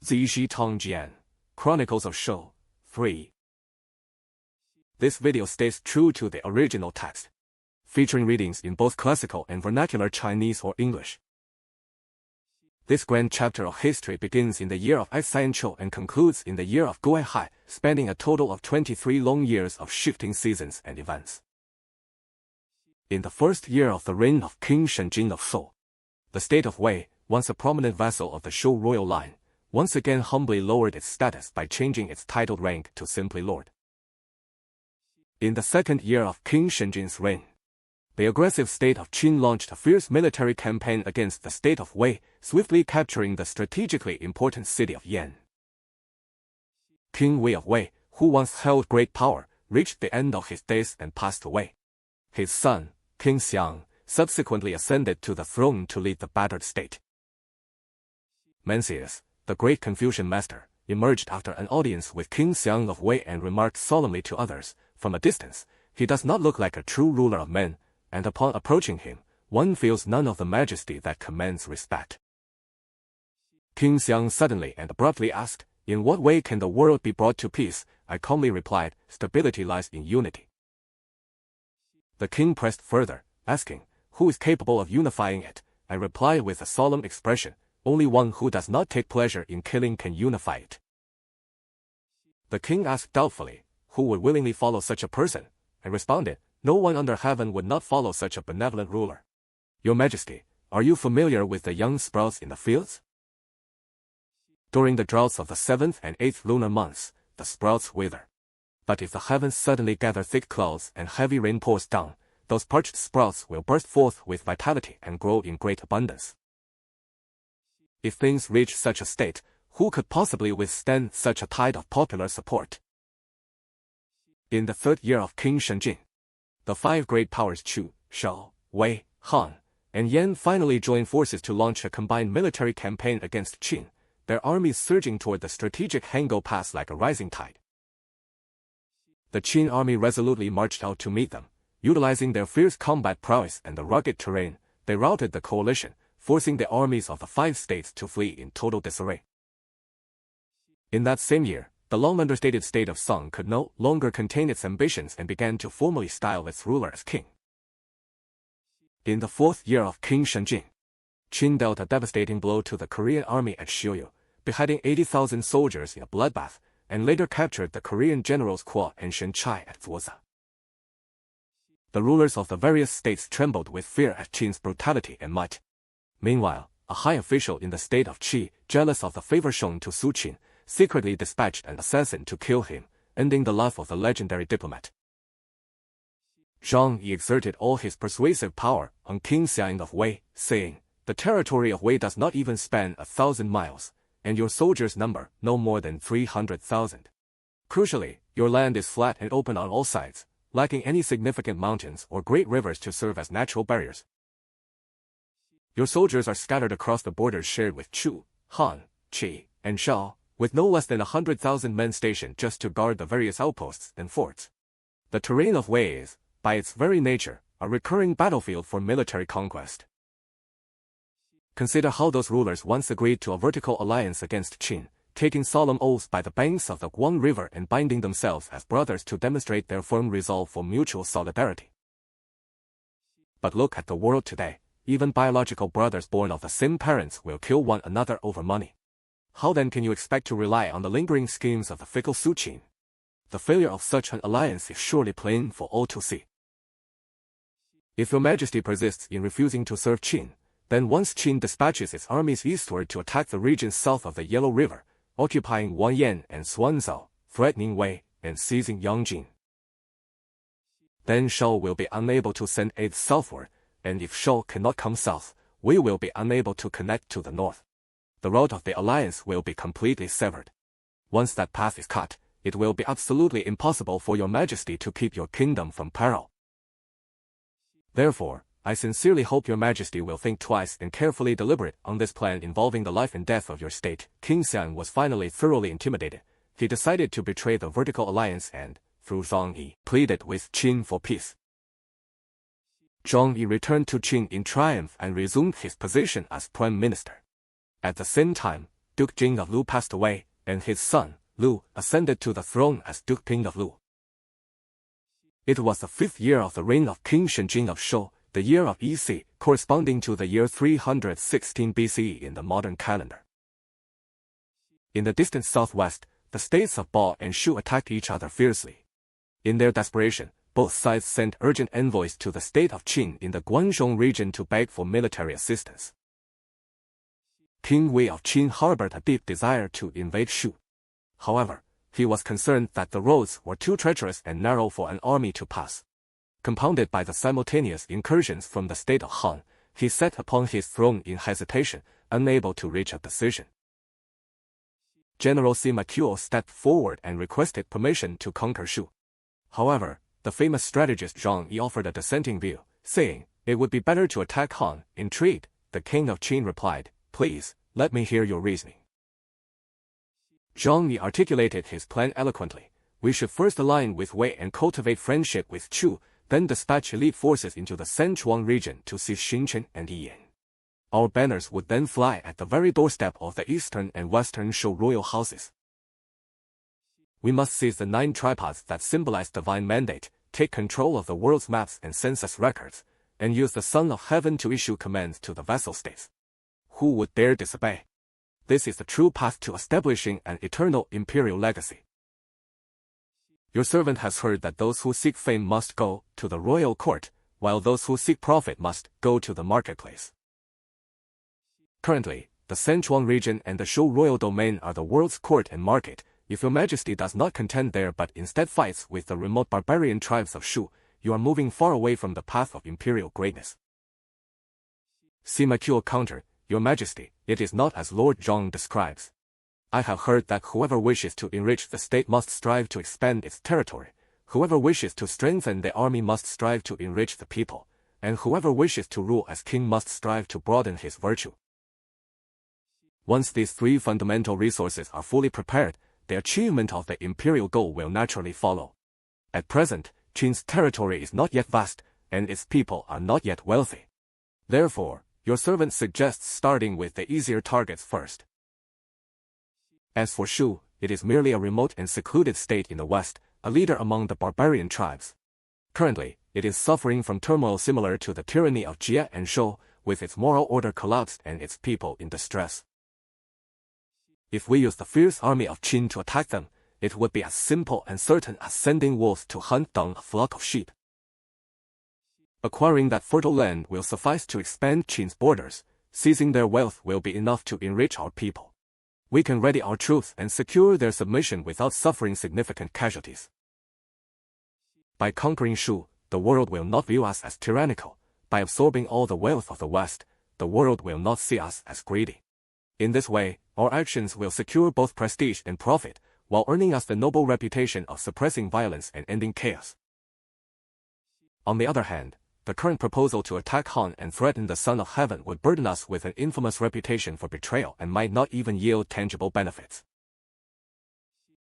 Zizhi Tongjian, Chronicles of Zhou, 3. This video stays true to the original text, featuring readings in both classical and vernacular Chinese or English. This grand chapter of history begins in the year of Xianqiu and concludes in the year of Guihai, spanning a total of 23 long years of shifting seasons and events. In the first year of the reign of King Shenjin of Zhou, the state of Wei, once a prominent vassal of the Zhou royal line, once again humbly lowered its status by changing its titled rank to simply Lord. In the second year of King Shenjin's reign, the aggressive state of Qin launched a fierce military campaign against the state of Wei, swiftly capturing the strategically important city of Yan. King Wei of Wei, who once held great power, reached the end of his days and passed away. His son, King Xiang, subsequently ascended to the throne to lead the battered state. Mencius, the great Confucian master, emerged after an audience with King Xiang of Wei and remarked solemnly to others, from a distance, "He does not look like a true ruler of men," and upon approaching him, one feels none of the majesty that commands respect. King Xiang suddenly and abruptly asked, "In what way can the world be brought to peace?" I calmly replied, "Stability lies in unity." The king pressed further, asking, "Who is capable of unifying it?" I replied with a solemn expression, "Only one who does not take pleasure in killing can unify it." The king asked doubtfully, "Who would willingly follow such a person?" I responded, "No one under heaven would not follow such a benevolent ruler." "Your Majesty, are you familiar with the young sprouts in the fields? During the droughts of the 7th and 8th lunar months, the sprouts wither. But if the heavens suddenly gather thick clouds and heavy rain pours down, those parched sprouts will burst forth with vitality and grow in great abundance. If things reach such a state, who could possibly withstand such a tide of popular support?" In the third year of King Shenjin, the five great powers Chu, Shao, Wei, Han, and Yan finally joined forces to launch a combined military campaign against Qin, their armies surging toward the strategic Hango Pass like a rising tide. The Qin army resolutely marched out to meet them. Utilizing their fierce combat prowess and the rugged terrain, they routed the coalition, forcing the armies of the five states to flee in total disarray. In that same year, the long understated state of Song could no longer contain its ambitions and began to formally style its ruler as king. In the fourth year of King Shenjin, Qin dealt a devastating blow to the Korean army at Xiuyu, beheading 80,000 soldiers in a bloodbath, and later captured the Korean generals Kuo and Shen Chai at Zuoza. The rulers of the various states trembled with fear at Qin's brutality and might. Meanwhile, a high official in the state of Qi, jealous of the favor shown to Su Qin, secretly dispatched an assassin to kill him, ending the life of the legendary diplomat. Zhang Yi exerted all his persuasive power on King Xiang of Wei, saying, "The territory of Wei does not even span 1,000 miles, and your soldiers number no more than 300,000. Crucially, your land is flat and open on all sides, lacking any significant mountains or great rivers to serve as natural barriers. Your soldiers are scattered across the borders shared with Chu, Han, Qi, and Shao, with no less than 100,000 men stationed just to guard the various outposts and forts. The terrain of Wei is, by its very nature, a recurring battlefield for military conquest. Consider how those rulers once agreed to a vertical alliance against Qin, taking solemn oaths by the banks of the Guang River and binding themselves as brothers to demonstrate their firm resolve for mutual solidarity. But look at the world today. Even biological brothers born of the same parents will kill one another over money. How then can you expect to rely on the lingering schemes of the fickle Su Qin? The failure of such an alliance is surely plain for all to see. If your Majesty persists in refusing to serve Qin, then once Qin dispatches its armies eastward to attack the regions south of the Yellow River, occupying Wanyan and Suanzhou, threatening Wei, and seizing Yangjing, then Shao will be unable to send aid southward, and if Shao cannot come south, we will be unable to connect to the north. The route of the alliance will be completely severed. Once that path is cut, it will be absolutely impossible for your Majesty to keep your kingdom from peril. Therefore, I sincerely hope your Majesty will think twice and carefully deliberate on this plan involving the life and death of your state." King Xiang was finally thoroughly intimidated. He decided to betray the vertical alliance and, through Zhang Yi, pleaded with Qin for peace. Zhang Yi returned to Qin in triumph and resumed his position as prime minister. At the same time, Duke Jing of Lu passed away, and his son, Lu, ascended to the throne as Duke Ping of Lu. It was the 5th year of the reign of King Shenjing of Zhou, the year of EC, corresponding to the year 316 BCE in the modern calendar. In the distant southwest, the states of Bao and Shu attacked each other fiercely. In their desperation, both sides sent urgent envoys to the state of Qin in the Guangdong region to beg for military assistance. King Wei of Qin harbored a deep desire to invade Shu. However, he was concerned that the roads were too treacherous and narrow for an army to pass. Compounded by the simultaneous incursions from the state of Han, he sat upon his throne in hesitation, unable to reach a decision. General Sima Qiu stepped forward and requested permission to conquer Shu. However, the famous strategist Zhang Yi offered a dissenting view, saying, "It would be better to attack Han." Intrigued, the king of Qin replied, "Please, let me hear your reasoning." Zhang Yi articulated his plan eloquently. "We should first align with Wei and cultivate friendship with Chu, then dispatch elite forces into the Sichuan region to seize Xinchen and Yiyan. Our banners would then fly at the very doorstep of the eastern and western Zhou royal houses. We must seize the 9 tripods that symbolize divine mandate, take control of the world's maps and census records, and use the Son of Heaven to issue commands to the vassal states. Who would dare disobey? This is the true path to establishing an eternal imperial legacy. Your servant has heard that those who seek fame must go to the royal court, while those who seek profit must go to the marketplace. Currently, the Sichuan region and the Zhou royal domain are the world's court and market. If your majesty does not contend there but instead fights with the remote barbarian tribes of Shu, you are moving far away from the path of imperial greatness." Sima Qiu countered, "Your majesty, it is not as Lord Zhang describes. I have heard that whoever wishes to enrich the state must strive to expand its territory, whoever wishes to strengthen the army must strive to enrich the people, and whoever wishes to rule as king must strive to broaden his virtue. Once these 3 fundamental resources are fully prepared, the achievement of the imperial goal will naturally follow. At present, Qin's territory is not yet vast, and its people are not yet wealthy. Therefore, your servant suggests starting with the easier targets first. As for Shu, it is merely a remote and secluded state in the west, a leader among the barbarian tribes. Currently, it is suffering from turmoil similar to the tyranny of Jie and Zhou, with its moral order collapsed and its people in distress. If we use the fierce army of Qin to attack them, it would be as simple and certain as sending wolves to hunt down a flock of sheep. Acquiring that fertile land will suffice to expand Qin's borders. Seizing their wealth will be enough to enrich our people. We can ready our troops and secure their submission without suffering significant casualties. By conquering Shu, the world will not view us as tyrannical. By absorbing all the wealth of the West, the world will not see us as greedy. In this way, our actions will secure both prestige and profit, while earning us the noble reputation of suppressing violence and ending chaos. On the other hand, the current proposal to attack Han and threaten the Son of Heaven would burden us with an infamous reputation for betrayal and might not even yield tangible benefits.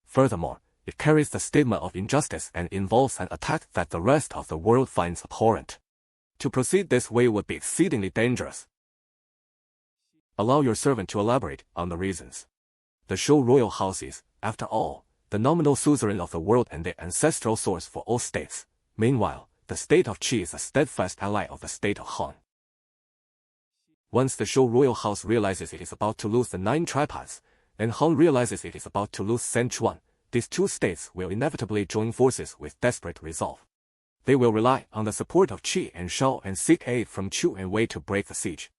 Furthermore, it carries the stigma of injustice and involves an attack that the rest of the world finds abhorrent. To proceed this way would be exceedingly dangerous. Allow your servant to elaborate on the reasons. The Zhou royal house is, after all, the nominal suzerain of the world and the ancestral source for all states. Meanwhile, the state of Qi is a steadfast ally of the state of Han. Once the Zhou royal house realizes it is about to lose the 9 tripods, and Han realizes it is about to lose Sichuan, these 2 states will inevitably join forces with desperate resolve. They will rely on the support of Qi and Shao and seek aid from Chu and Wei to break the siege.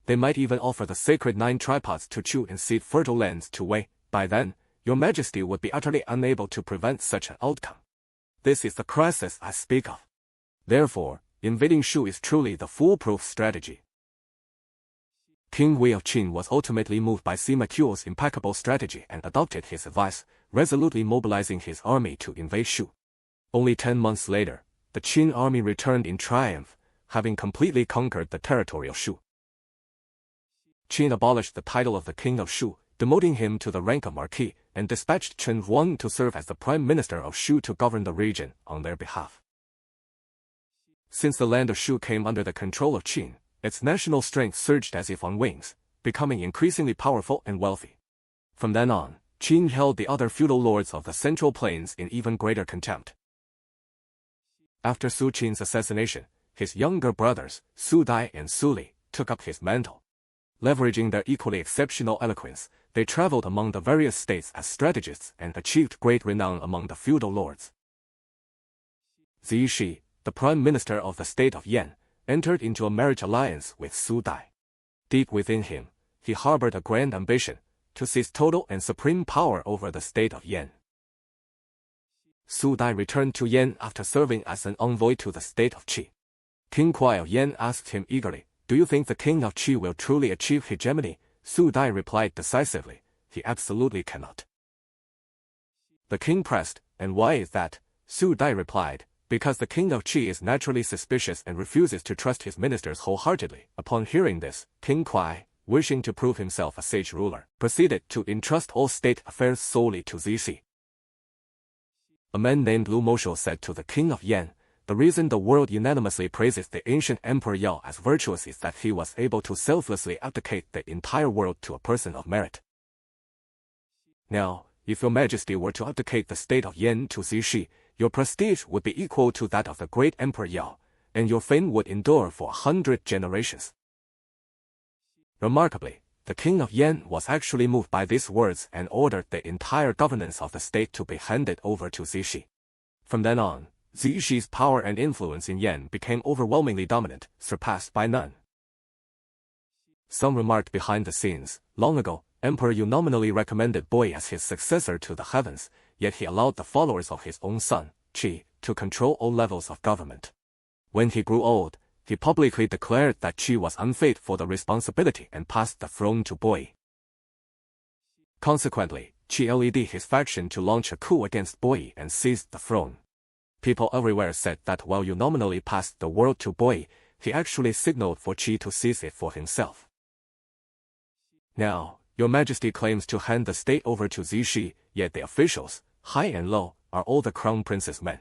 They might even offer the sacred 9 tripods to Chu and cede fertile lands to Wei. By then, your majesty would be utterly unable to prevent such an outcome. This is the crisis I speak of. Therefore, invading Shu is truly the foolproof strategy. King Wei of Qin was ultimately moved by Sima Qiu's impeccable strategy and adopted his advice, resolutely mobilizing his army to invade Shu. Only 10 months later, the Qin army returned in triumph, having completely conquered the territory of Shu. Qin abolished the title of the king of Shu, demoting him to the rank of marquis, and dispatched Chen Huang to serve as the prime minister of Shu to govern the region on their behalf. Since the land of Shu came under the control of Qin, its national strength surged as if on wings. becoming increasingly powerful and wealthy. From then on, Qin held the other feudal lords of the Central Plains in even greater contempt. After Su Qin's assassination, his younger brothers, Su Dai and Su Li, took up his mantle. Leveraging their equally exceptional eloquence, they traveled among the various states as strategists and achieved great renown among the feudal lords. Zizhi, the prime minister of the state of Yan, entered into a marriage alliance with Su Dai. Deep within him, he harbored a grand ambition to seize total and supreme power over the state of Yan. Su Dai returned to Yan after serving as an envoy to the state of Qi. King Kuai of Yan asked him eagerly, "Do you think the king of Qi will truly achieve hegemony?" Su Dai replied decisively, "He absolutely cannot." The king pressed, "And why is that?" Su Dai replied, "Because the king of Qi is naturally suspicious and refuses to trust his ministers wholeheartedly." Upon hearing this, King Kuai, wishing to prove himself a sage ruler, proceeded to entrust all state affairs solely to Zizhi. A man named Lu Mosho said to the king of Yan, "The reason the world unanimously praises the ancient Emperor Yao as virtuous is that he was able to selflessly abdicate the entire world to a person of merit. Now, if your majesty were to abdicate the state of Yan to Zizhi, your prestige would be equal to that of the great Emperor Yao, and your fame would endure for 100 generations." Remarkably, the king of Yan was actually moved by these words and ordered the entire governance of the state to be handed over to Zizhi. From then on, Zizhi's power and influence in Yan became overwhelmingly dominant, surpassed by none. Some remarked behind the scenes, "Long ago, Emperor Yu nominally recommended Boi as his successor to the heavens, yet he allowed the followers of his own son, Qi, to control all levels of government. When he grew old, he publicly declared that Qi was unfit for the responsibility and passed the throne to Boi. Consequently, Qi led his faction to launch a coup against Boi and seized the throne. People everywhere said that while Yu nominally passed the world to Boi, he actually signaled for Qi to seize it for himself. Now, your majesty claims to hand the state over to Zizhi, yet the officials, high and low, are all the crown prince's men.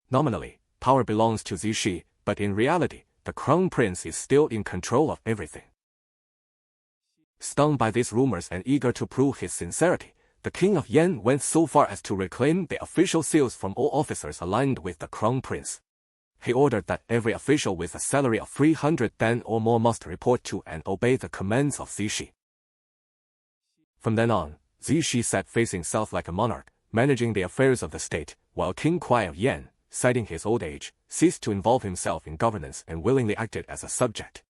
Nominally, power belongs to Zizhi, but in reality, the crown prince is still in control of everything." Stung by these rumors and eager to prove his sincerity, the king of Yan went so far as to reclaim the official seals from all officers aligned with the crown prince. He ordered that every official with a salary of 300 dan or more must report to and obey the commands of Zizhi. From then on, Zizhi sat facing south like a monarch, managing the affairs of the state, while King Kuai of Yan, citing his old age, ceased to involve himself in governance and willingly acted as a subject.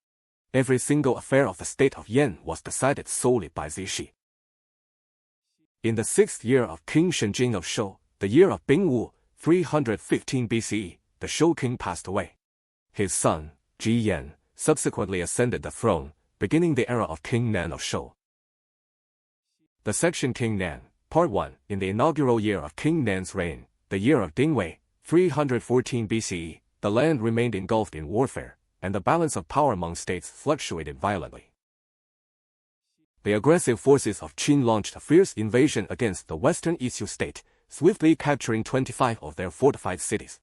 Every single affair of the state of Yan was decided solely by Zizhi. In the 6th year of King Shenjing of Zhou, the year of Bingwu, 315 BCE, the Zhou king passed away. His son, Ji Yan, subsequently ascended the throne, beginning the era of King Nan of Zhou. The section King Nan, Part 1. In the inaugural year of King Nan's reign, the year of Dingwei, 314 BCE, the land remained engulfed in warfare, and the balance of power among states fluctuated violently. The aggressive forces of Qin launched a fierce invasion against the western Yizhou state, swiftly capturing 25 of their fortified cities.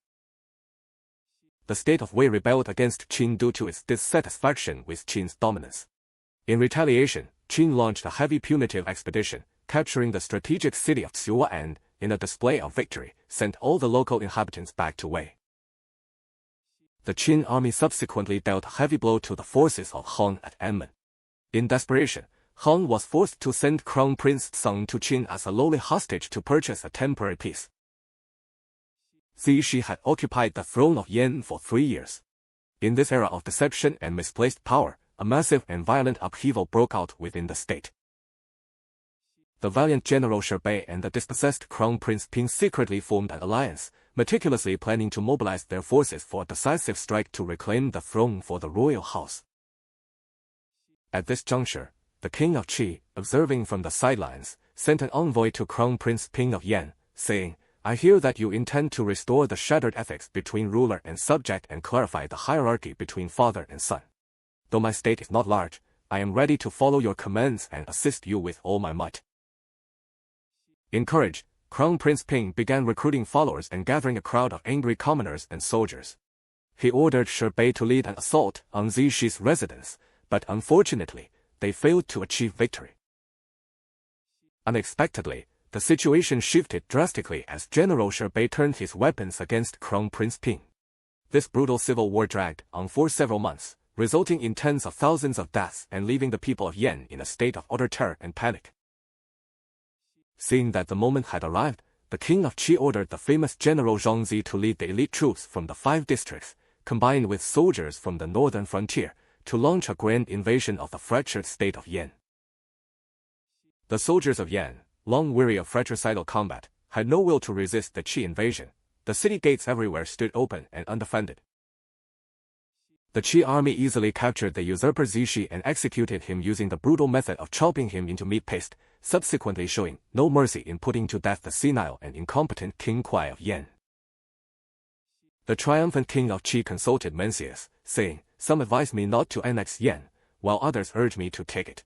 The state of Wei rebelled against Qin due to its dissatisfaction with Qin's dominance. In retaliation, Qin launched a heavy punitive expedition, capturing the strategic city of Xiuwa and, in a display of victory, sent all the local inhabitants back to Wei. The Qin army subsequently dealt a heavy blow to the forces of Han at Anmen. In desperation, Han was forced to send Crown Prince Song to Qin as a lowly hostage to purchase a temporary peace. Zizhi had occupied the throne of Yan for 3 years. In this era of deception and misplaced power, a massive and violent upheaval broke out within the state. The valiant General Sherbei and the dispossessed Crown Prince Ping secretly formed an alliance, meticulously planning to mobilize their forces for a decisive strike to reclaim the throne for the royal house. At this juncture, the king of Qi, observing from the sidelines, sent an envoy to Crown Prince Ping of Yan, saying, "I hear that you intend to restore the shattered ethics between ruler and subject and clarify the hierarchy between father and son. Though my state is not large, I am ready to follow your commands and assist you with all my might." Encouraged, Crown Prince Ping began recruiting followers and gathering a crowd of angry commoners and soldiers. He ordered Sherbei to lead an assault on Zizhi's residence, but unfortunately, they failed to achieve victory. Unexpectedly, the situation shifted drastically as General Bei turned his weapons against Crown Prince Ping. This brutal civil war dragged on for several months, resulting in tens of thousands of deaths and leaving the people of Yan in a state of utter terror and panic. Seeing that the moment had arrived, the king of Qi ordered the famous General Zhangzi to lead the elite troops from the 5 districts, combined with soldiers from the northern frontier, to launch a grand invasion of the fractured state of Yan. The soldiers of Yan, long weary of fratricidal combat, had no will to resist the Qi invasion. The city gates everywhere stood open and undefended. The Qi army easily captured the usurper Zizhi and executed him using the brutal method of chopping him into meat paste, subsequently showing no mercy in putting to death the senile and incompetent King Kuai of Yan. The triumphant king of Qi consulted Mencius, saying, "Some advise me not to annex Yan, while others urge me to take it.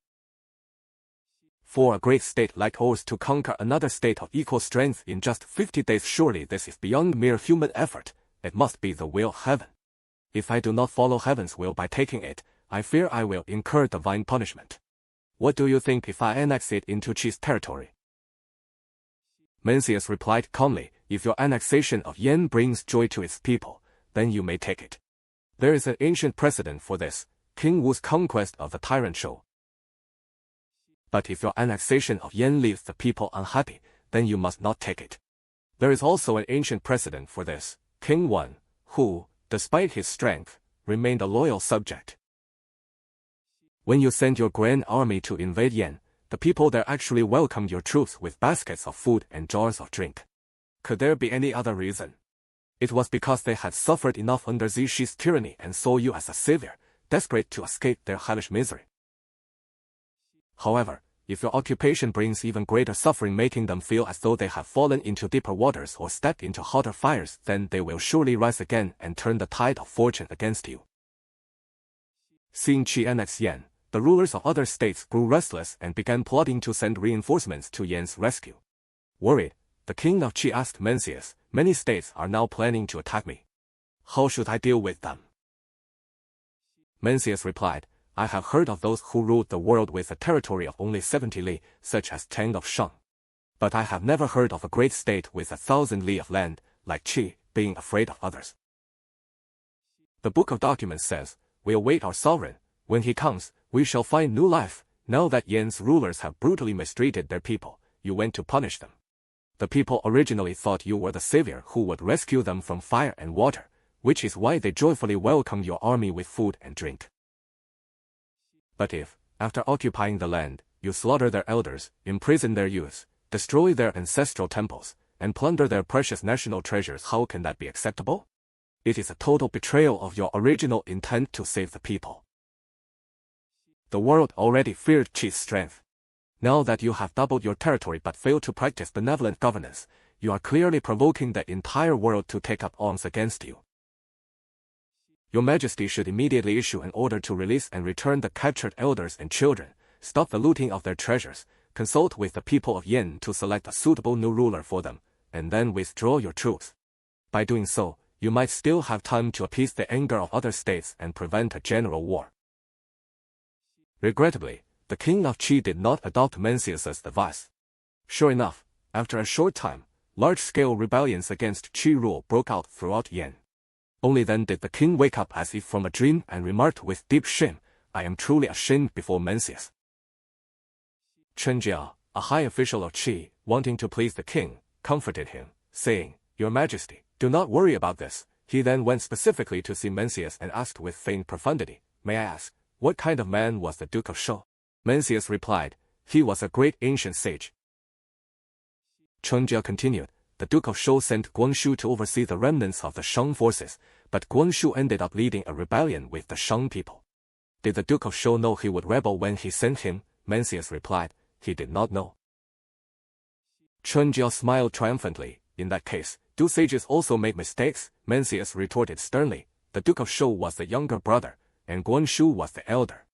For a great state like ours to conquer another state of equal strength in just 50 days, surely this is beyond mere human effort. It must be the will of heaven. If I do not follow heaven's will by taking it, I fear I will incur divine punishment. What do you think if I annex it into Qi's territory?" Mencius replied calmly, "If your annexation of Yan brings joy to its people, then you may take it. There is an ancient precedent for this, King Wu's conquest of the tyrant Zhou. But if your annexation of Yan leaves the people unhappy, then you must not take it. There is also an ancient precedent for this, King Wan, who, despite his strength, remained a loyal subject. When you sent your grand army to invade Yan, the people there actually welcomed your troops with baskets of food and jars of drink. Could there be any other reason? It was because they had suffered enough under Zizhi's tyranny and saw you as a savior, desperate to escape their hellish misery. However, if your occupation brings even greater suffering, making them feel as though they have fallen into deeper waters or stepped into hotter fires, then they will surely rise again and turn the tide of fortune against you." Seeing Qi annex Yan, the rulers of other states grew restless and began plotting to send reinforcements to Yan's rescue. Worried, the king of Qi asked Mencius, "Many states are now planning to attack me. How should I deal with them?" Mencius replied, "I have heard of those who ruled the world with a territory of only 70 li, such as Tang of Shang. But I have never heard of a great state with 1,000 li of land, like Qi, being afraid of others. The Book of Documents says, we await our sovereign. When he comes, we shall find new life. Now that Yan's rulers have brutally mistreated their people, you went to punish them. The people originally thought you were the savior who would rescue them from fire and water, which is why they joyfully welcomed your army with food and drink. But if, after occupying the land, you slaughter their elders, imprison their youths, destroy their ancestral temples, and plunder their precious national treasures, how can that be acceptable? It is a total betrayal of your original intent to save the people. The world already feared Qi's strength. Now that you have doubled your territory but failed to practice benevolent governance, you are clearly provoking the entire world to take up arms against you. Your Majesty should immediately issue an order to release and return the captured elders and children, stop the looting of their treasures, consult with the people of Yan to select a suitable new ruler for them, and then withdraw your troops. By doing so, you might still have time to appease the anger of other states and prevent a general war." Regrettably, the king of Qi did not adopt Mencius's advice. Sure enough, after a short time, large-scale rebellions against Qi rule broke out throughout Yan. Only then did the king wake up as if from a dream and remarked with deep shame, "I am truly ashamed before Mencius." Chen Jia, a high official of Qi, wanting to please the king, comforted him, saying, "Your Majesty, do not worry about this." He then went specifically to see Mencius and asked with feigned profundity, "May I ask, what kind of man was the Duke of Zhou?" Mencius replied, "He was a great ancient sage." Chen Jia continued, "The Duke of Zhou sent Guanshu to oversee the remnants of the Shang forces, but Guanshu ended up leading a rebellion with the Shang people. Did the Duke of Zhou know he would rebel when he sent him?" Mencius replied, "He did not know." Chen Jia smiled triumphantly. "In that case, do sages also make mistakes?" Mencius retorted sternly, "The Duke of Zhou was the younger brother, and Guanshu was the elder.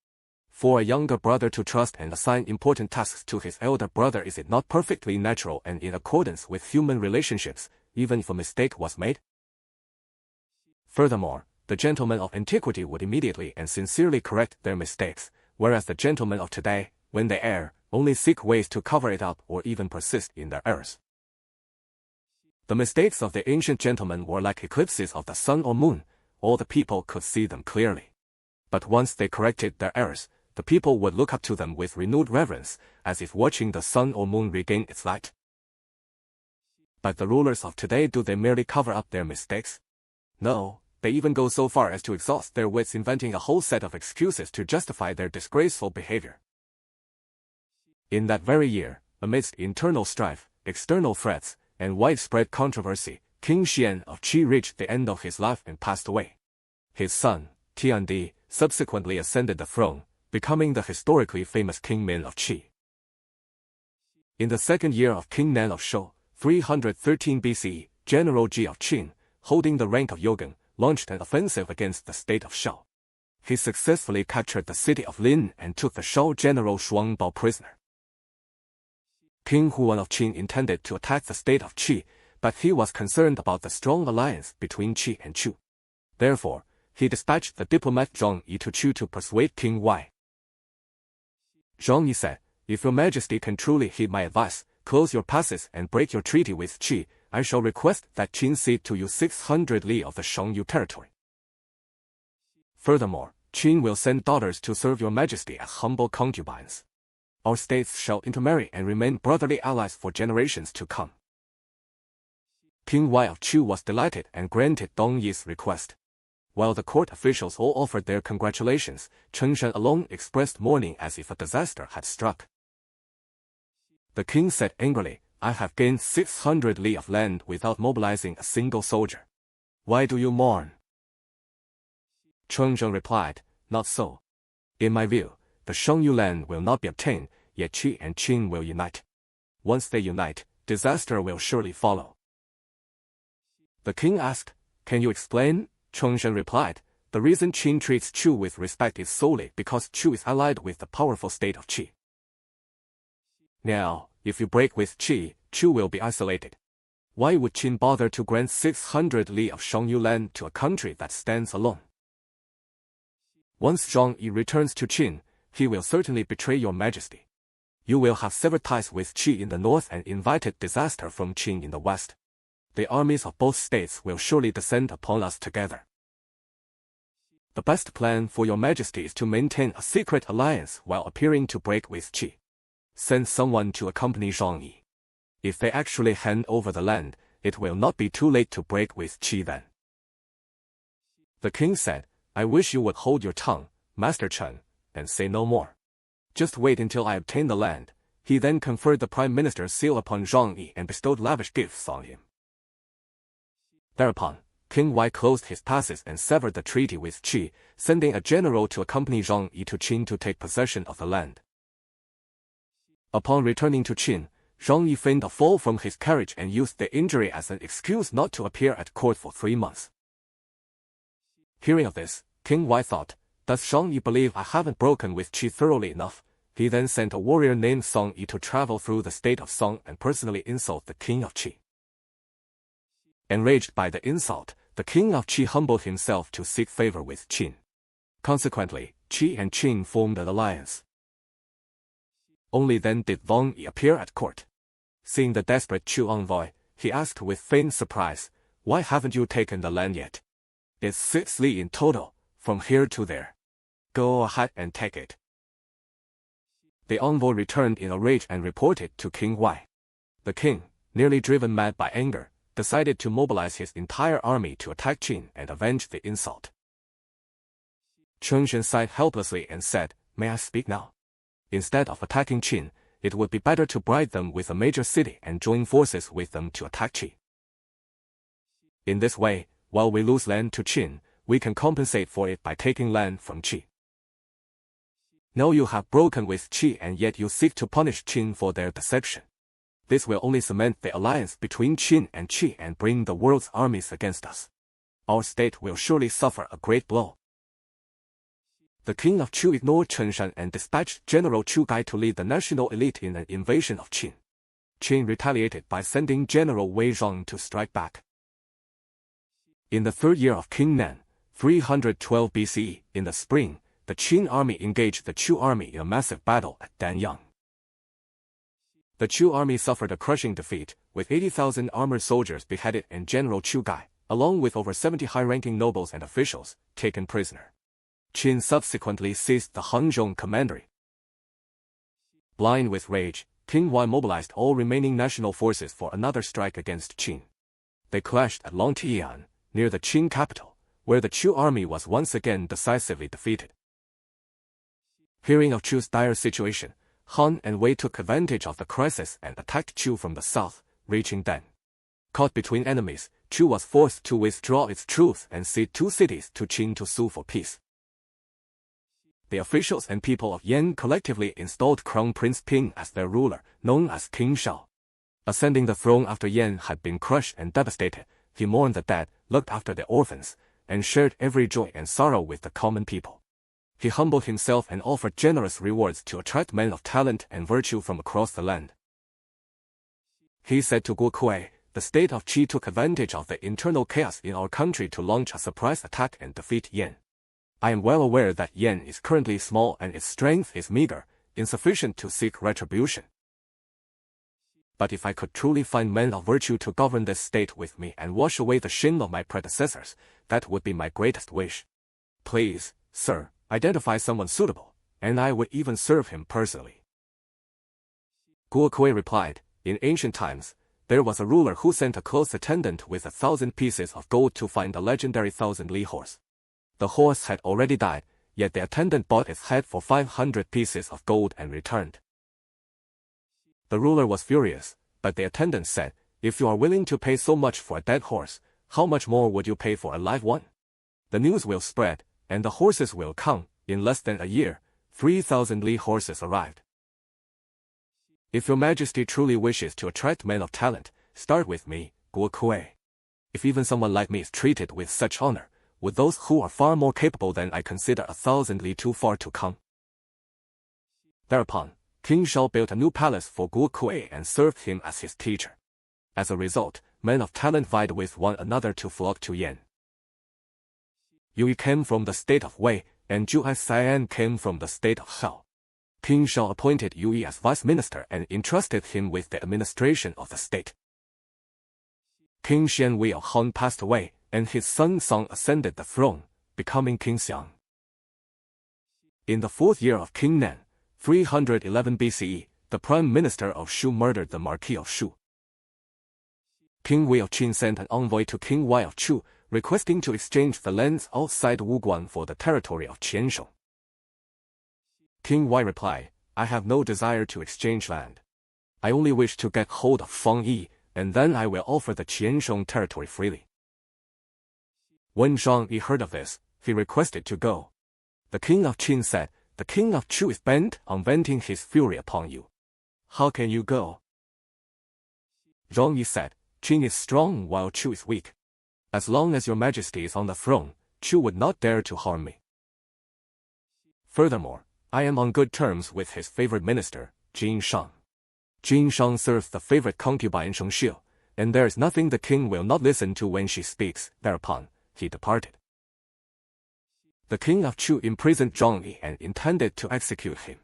For a younger brother to trust and assign important tasks to his elder brother, is it not perfectly natural and in accordance with human relationships, even if a mistake was made? Furthermore, the gentlemen of antiquity would immediately and sincerely correct their mistakes, whereas the gentlemen of today, when they err, only seek ways to cover it up or even persist in their errors. The mistakes of the ancient gentlemen were like eclipses of the sun or moon, all the people could see them clearly. But once they corrected their errors, the people would look up to them with renewed reverence, as if watching the sun or moon regain its light. But the rulers of today, do they merely cover up their mistakes? No, they even go so far as to exhaust their wits inventing a whole set of excuses to justify their disgraceful behavior. In that very year, amidst internal strife, external threats, and widespread controversy, King Xian of Qi reached the end of his life and passed away. His son, Tiandi, subsequently ascended the throne, becoming the historically famous King Min of Qi. In the second year of King Nan of Zhou, 313 BCE, General Ji of Qin, holding the rank of Yogan, launched an offensive against the state of Shao. He successfully captured the city of Lin and took the Shao general Shuangbao prisoner. King Huan of Qin intended to attack the state of Qi, but he was concerned about the strong alliance between Qi and Chu. Therefore, he dispatched the diplomat Zhang Yi to Chu to persuade King Wei. Zhang Yi said, "If your majesty can truly heed my advice, close your passes and break your treaty with Qi, I shall request that Qin cede to you 600 li of the Shangyu territory. Furthermore, Qin will send daughters to serve your majesty as humble concubines. Our states shall intermarry and remain brotherly allies for generations to come." King Wei of Chu was delighted and granted Dong Yi's request. While the court officials all offered their congratulations, Chen Shan alone expressed mourning as if a disaster had struck. The king said angrily, "I have gained 600 li of land without mobilizing a single soldier. Why do you mourn?" Chen Shan replied, "Not so. In my view, the Shangyu land will not be obtained, yet Qi and Qin will unite. Once they unite, disaster will surely follow." The king asked, "Can you explain?" Chen Shan replied, "The reason Qin treats Chu with respect is solely because Chu is allied with the powerful state of Qi. Now, if you break with Qi, Chu will be isolated. Why would Qin bother to grant 600 li of Shangyu land to a country that stands alone? Once Zhang Yi returns to Qin, he will certainly betray your majesty. You will have severed ties with Qi in the north and invited disaster from Qin in the west. The armies of both states will surely descend upon us together. The best plan for your majesty is to maintain a secret alliance while appearing to break with Qi. Send someone to accompany Zhang Yi. If they actually hand over the land, it will not be too late to break with Qi then." The king said, "I wish you would hold your tongue, Master Chen, and say no more. Just wait until I obtain the land." He then conferred the prime minister's seal upon Zhang Yi and bestowed lavish gifts on him. Thereupon, King Wei closed his passes and severed the treaty with Qi, sending a general to accompany Zhang Yi to Qin to take possession of the land. Upon returning to Qin, Zhang Yi feigned a fall from his carriage and used the injury as an excuse not to appear at court for 3 months. Hearing of this, King Wei thought, "Does Zhang Yi believe I haven't broken with Qi thoroughly enough?" He then sent a warrior named Song Yi to travel through the state of Song and personally insult the king of Qi. Enraged by the insult, the king of Qi humbled himself to seek favor with Qin. Consequently, Qi and Qin formed an alliance. Only then did Zhang Yi appear at court. Seeing the desperate Chu envoy, he asked with feigned surprise, "Why haven't you taken the land yet? It's 6 li in total, from here to there. Go ahead and take it." The envoy returned in a rage and reported to King Wei. The king, nearly driven mad by anger, decided to mobilize his entire army to attack Qin and avenge the insult. Chen Shan sighed helplessly and said, "May I speak now? Instead of attacking Qin, it would be better to bribe them with a major city and join forces with them to attack Qi. In this way, while we lose land to Qin, we can compensate for it by taking land from Qi. Now you have broken with Qi and yet you seek to punish Qin for their deception. This will only cement the alliance between Qin and Qi and bring the world's armies against us. Our state will surely suffer a great blow." The king of Chu ignored Chen Shan and dispatched General Chu Gai to lead the national elite in an invasion of Qin. Qin retaliated by sending General Wei Zhang to strike back. In the third year of King Nan, 312 BCE, in the spring, the Qin army engaged the Chu army in a massive battle at Danyang. The Chu army suffered a crushing defeat, with 80,000 armored soldiers beheaded and General Chu Gai, along with over 70 high-ranking nobles and officials, taken prisoner. Qin subsequently seized the Hangzhou commandery. Blind with rage, King Wei mobilized all remaining national forces for another strike against Qin. They clashed at Longtian, near the Qin capital, where the Chu army was once again decisively defeated. Hearing of Chu's dire situation, Han and Wei took advantage of the crisis and attacked Chu from the south, reaching Dan. Caught between enemies, Chu was forced to withdraw its troops and cede 2 cities to Qin to sue for peace. The officials and people of Yan collectively installed Crown Prince Ping as their ruler, known as King Shao. Ascending the throne after Yan had been crushed and devastated, he mourned the dead, looked after the orphans, and shared every joy and sorrow with the common people. He humbled himself and offered generous rewards to attract men of talent and virtue from across the land. He said to Guo Kui, the state of Qi took advantage of the internal chaos in our country to launch a surprise attack and defeat Yan. I am well aware that Yan is currently small and its strength is meager, insufficient to seek retribution. But if I could truly find men of virtue to govern this state with me and wash away the shame of my predecessors, that would be my greatest wish. Please, sir, identify someone suitable, and I would even serve him personally. Guo Kui replied, in ancient times, there was a ruler who sent a close attendant with 1,000 pieces of gold to find the legendary 1,000-li horse. The horse had already died, yet the attendant bought its head for 500 pieces of gold and returned. The ruler was furious, but the attendant said, if you are willing to pay so much for a dead horse, how much more would you pay for a live one? The news will spread, and the horses will come. In less than a year, 3,000-li horses arrived. If your majesty truly wishes to attract men of talent, start with me, Guo Kui. If even someone like me is treated with such honor, would those who are far more capable than I consider 1,000-li too far to come? Thereupon, King Shao built a new palace for Guo Kui and served him as his teacher. As a result, men of talent vied with one another to flock to Yan. Yui came from the state of Wei, and Zhu Xian came from the state of Shao. King Shao appointed Yui as vice minister and entrusted him with the administration of the state. King Xian Wei of Han passed away, and his son Song ascended the throne, becoming King Xiang. In the 4th year of King Nan, 311 BCE, the prime minister of Shu murdered the Marquis of Shu. King Wei of Qin sent an envoy to King Wei of Chu, requesting to exchange the lands outside Wuguan for the territory of Qianshong. King Wei replied, I have no desire to exchange land. I only wish to get hold of Shangyi, and then I will offer the Qianshong territory freely. When Shangyi heard of this, he requested to go. The king of Qin said, the king of Chu is bent on venting his fury upon you. How can you go? Zhangyi said, Qin is strong while Chu is weak. As long as your majesty is on the throne, Chu would not dare to harm me. Furthermore, I am on good terms with his favorite minister, Jin Shang. Jin Shang serves the favorite concubine Sheng Xiu, and there is nothing the king will not listen to when she speaks. Thereupon, he departed. The king of Chu imprisoned Zhangyi and intended to execute him.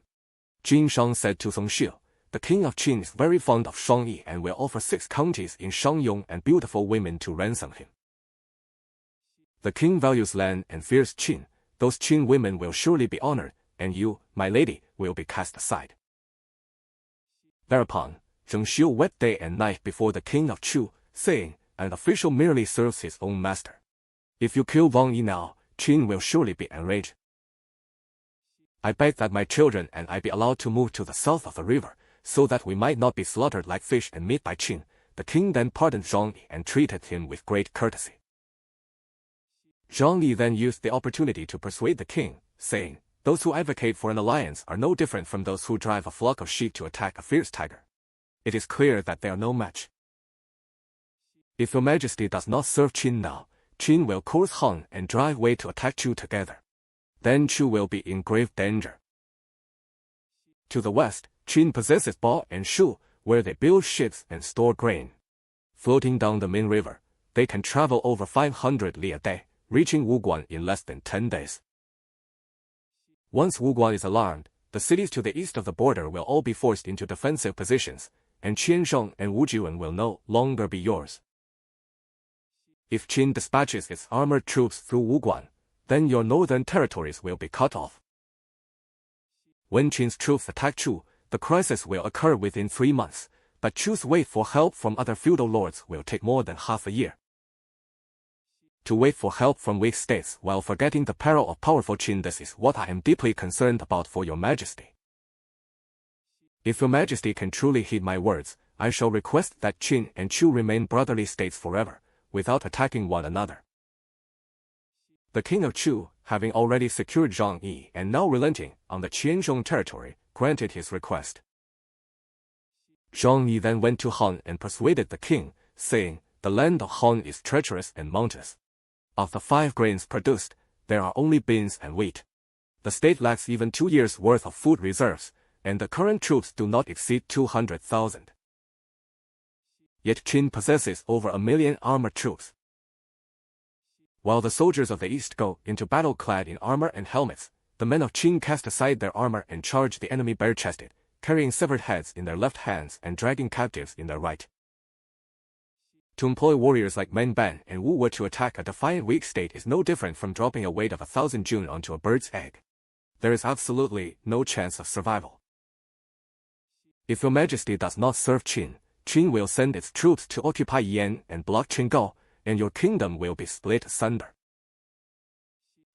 Jin Shang said to Sheng Xiu, the king of Qin is very fond of Shangyi and will offer 6 counties in Shangyong and beautiful women to ransom him. The king values land and fears Qin. Those Qin women will surely be honored, and you, my lady, will be cast aside. Thereupon, Sheng Xiu wept day and night before the king of Chu, saying, an official merely serves his own master. If you kill Wang Yi now, Qin will surely be enraged. I beg that my children and I be allowed to move to the south of the river, so that we might not be slaughtered like fish and meat by Qin. The king then pardoned Zhangyi and treated him with great courtesy. Zhangyi then used the opportunity to persuade the king, saying, those who advocate for an alliance are no different from those who drive a flock of sheep to attack a fierce tiger. It is clear that they are no match. If your majesty does not serve Qin now, Qin will course Han and drive Wei to attack Chu together. Then Chu will be in grave danger. To the west, Qin possesses Bao and Shu, where they build ships and store grain. Floating down the main river, they can travel over 500 li a day, reaching Wuguan in less than 10 days. Once Wuguan is alarmed, the cities to the east of the border will all be forced into defensive positions, and Qianzhong and Wujiwen will no longer be yours. If Qin dispatches its armored troops through Wuguan, then your northern territories will be cut off. When Qin's troops attack Chu, the crisis will occur within 3 months, but Chu's wait for help from other feudal lords will take more than half a year. To wait for help from weak states while forgetting the peril of powerful Qin, this is what I am deeply concerned about for your majesty. If your majesty can truly heed my words, I shall request that Qin and Chu remain brotherly states forever, without attacking one another. The king of Chu, having already secured Zhangyi and now relenting on the Qianzhong territory, granted his request. Zhangyi then went to Han and persuaded the king, saying, "The land of Han is treacherous and mountainous. Of the 5 grains produced, there are only beans and wheat. The state lacks even 2 years' worth of food reserves, and the current troops do not exceed 200,000. Yet Qin possesses over 1 million armored troops. While the soldiers of the east go into battle clad in armor and helmets, the men of Qin cast aside their armor and charge the enemy bare-chested, carrying severed heads in their left hands and dragging captives in their right. To employ warriors like Men Ban and Wu Wu to attack a defiant weak state is no different from dropping a weight of 1,000 Jun onto a bird's egg. There is absolutely no chance of survival. If your majesty does not serve Qin, Qin will send its troops to occupy Yan and block Qinggao, and your kingdom will be split asunder.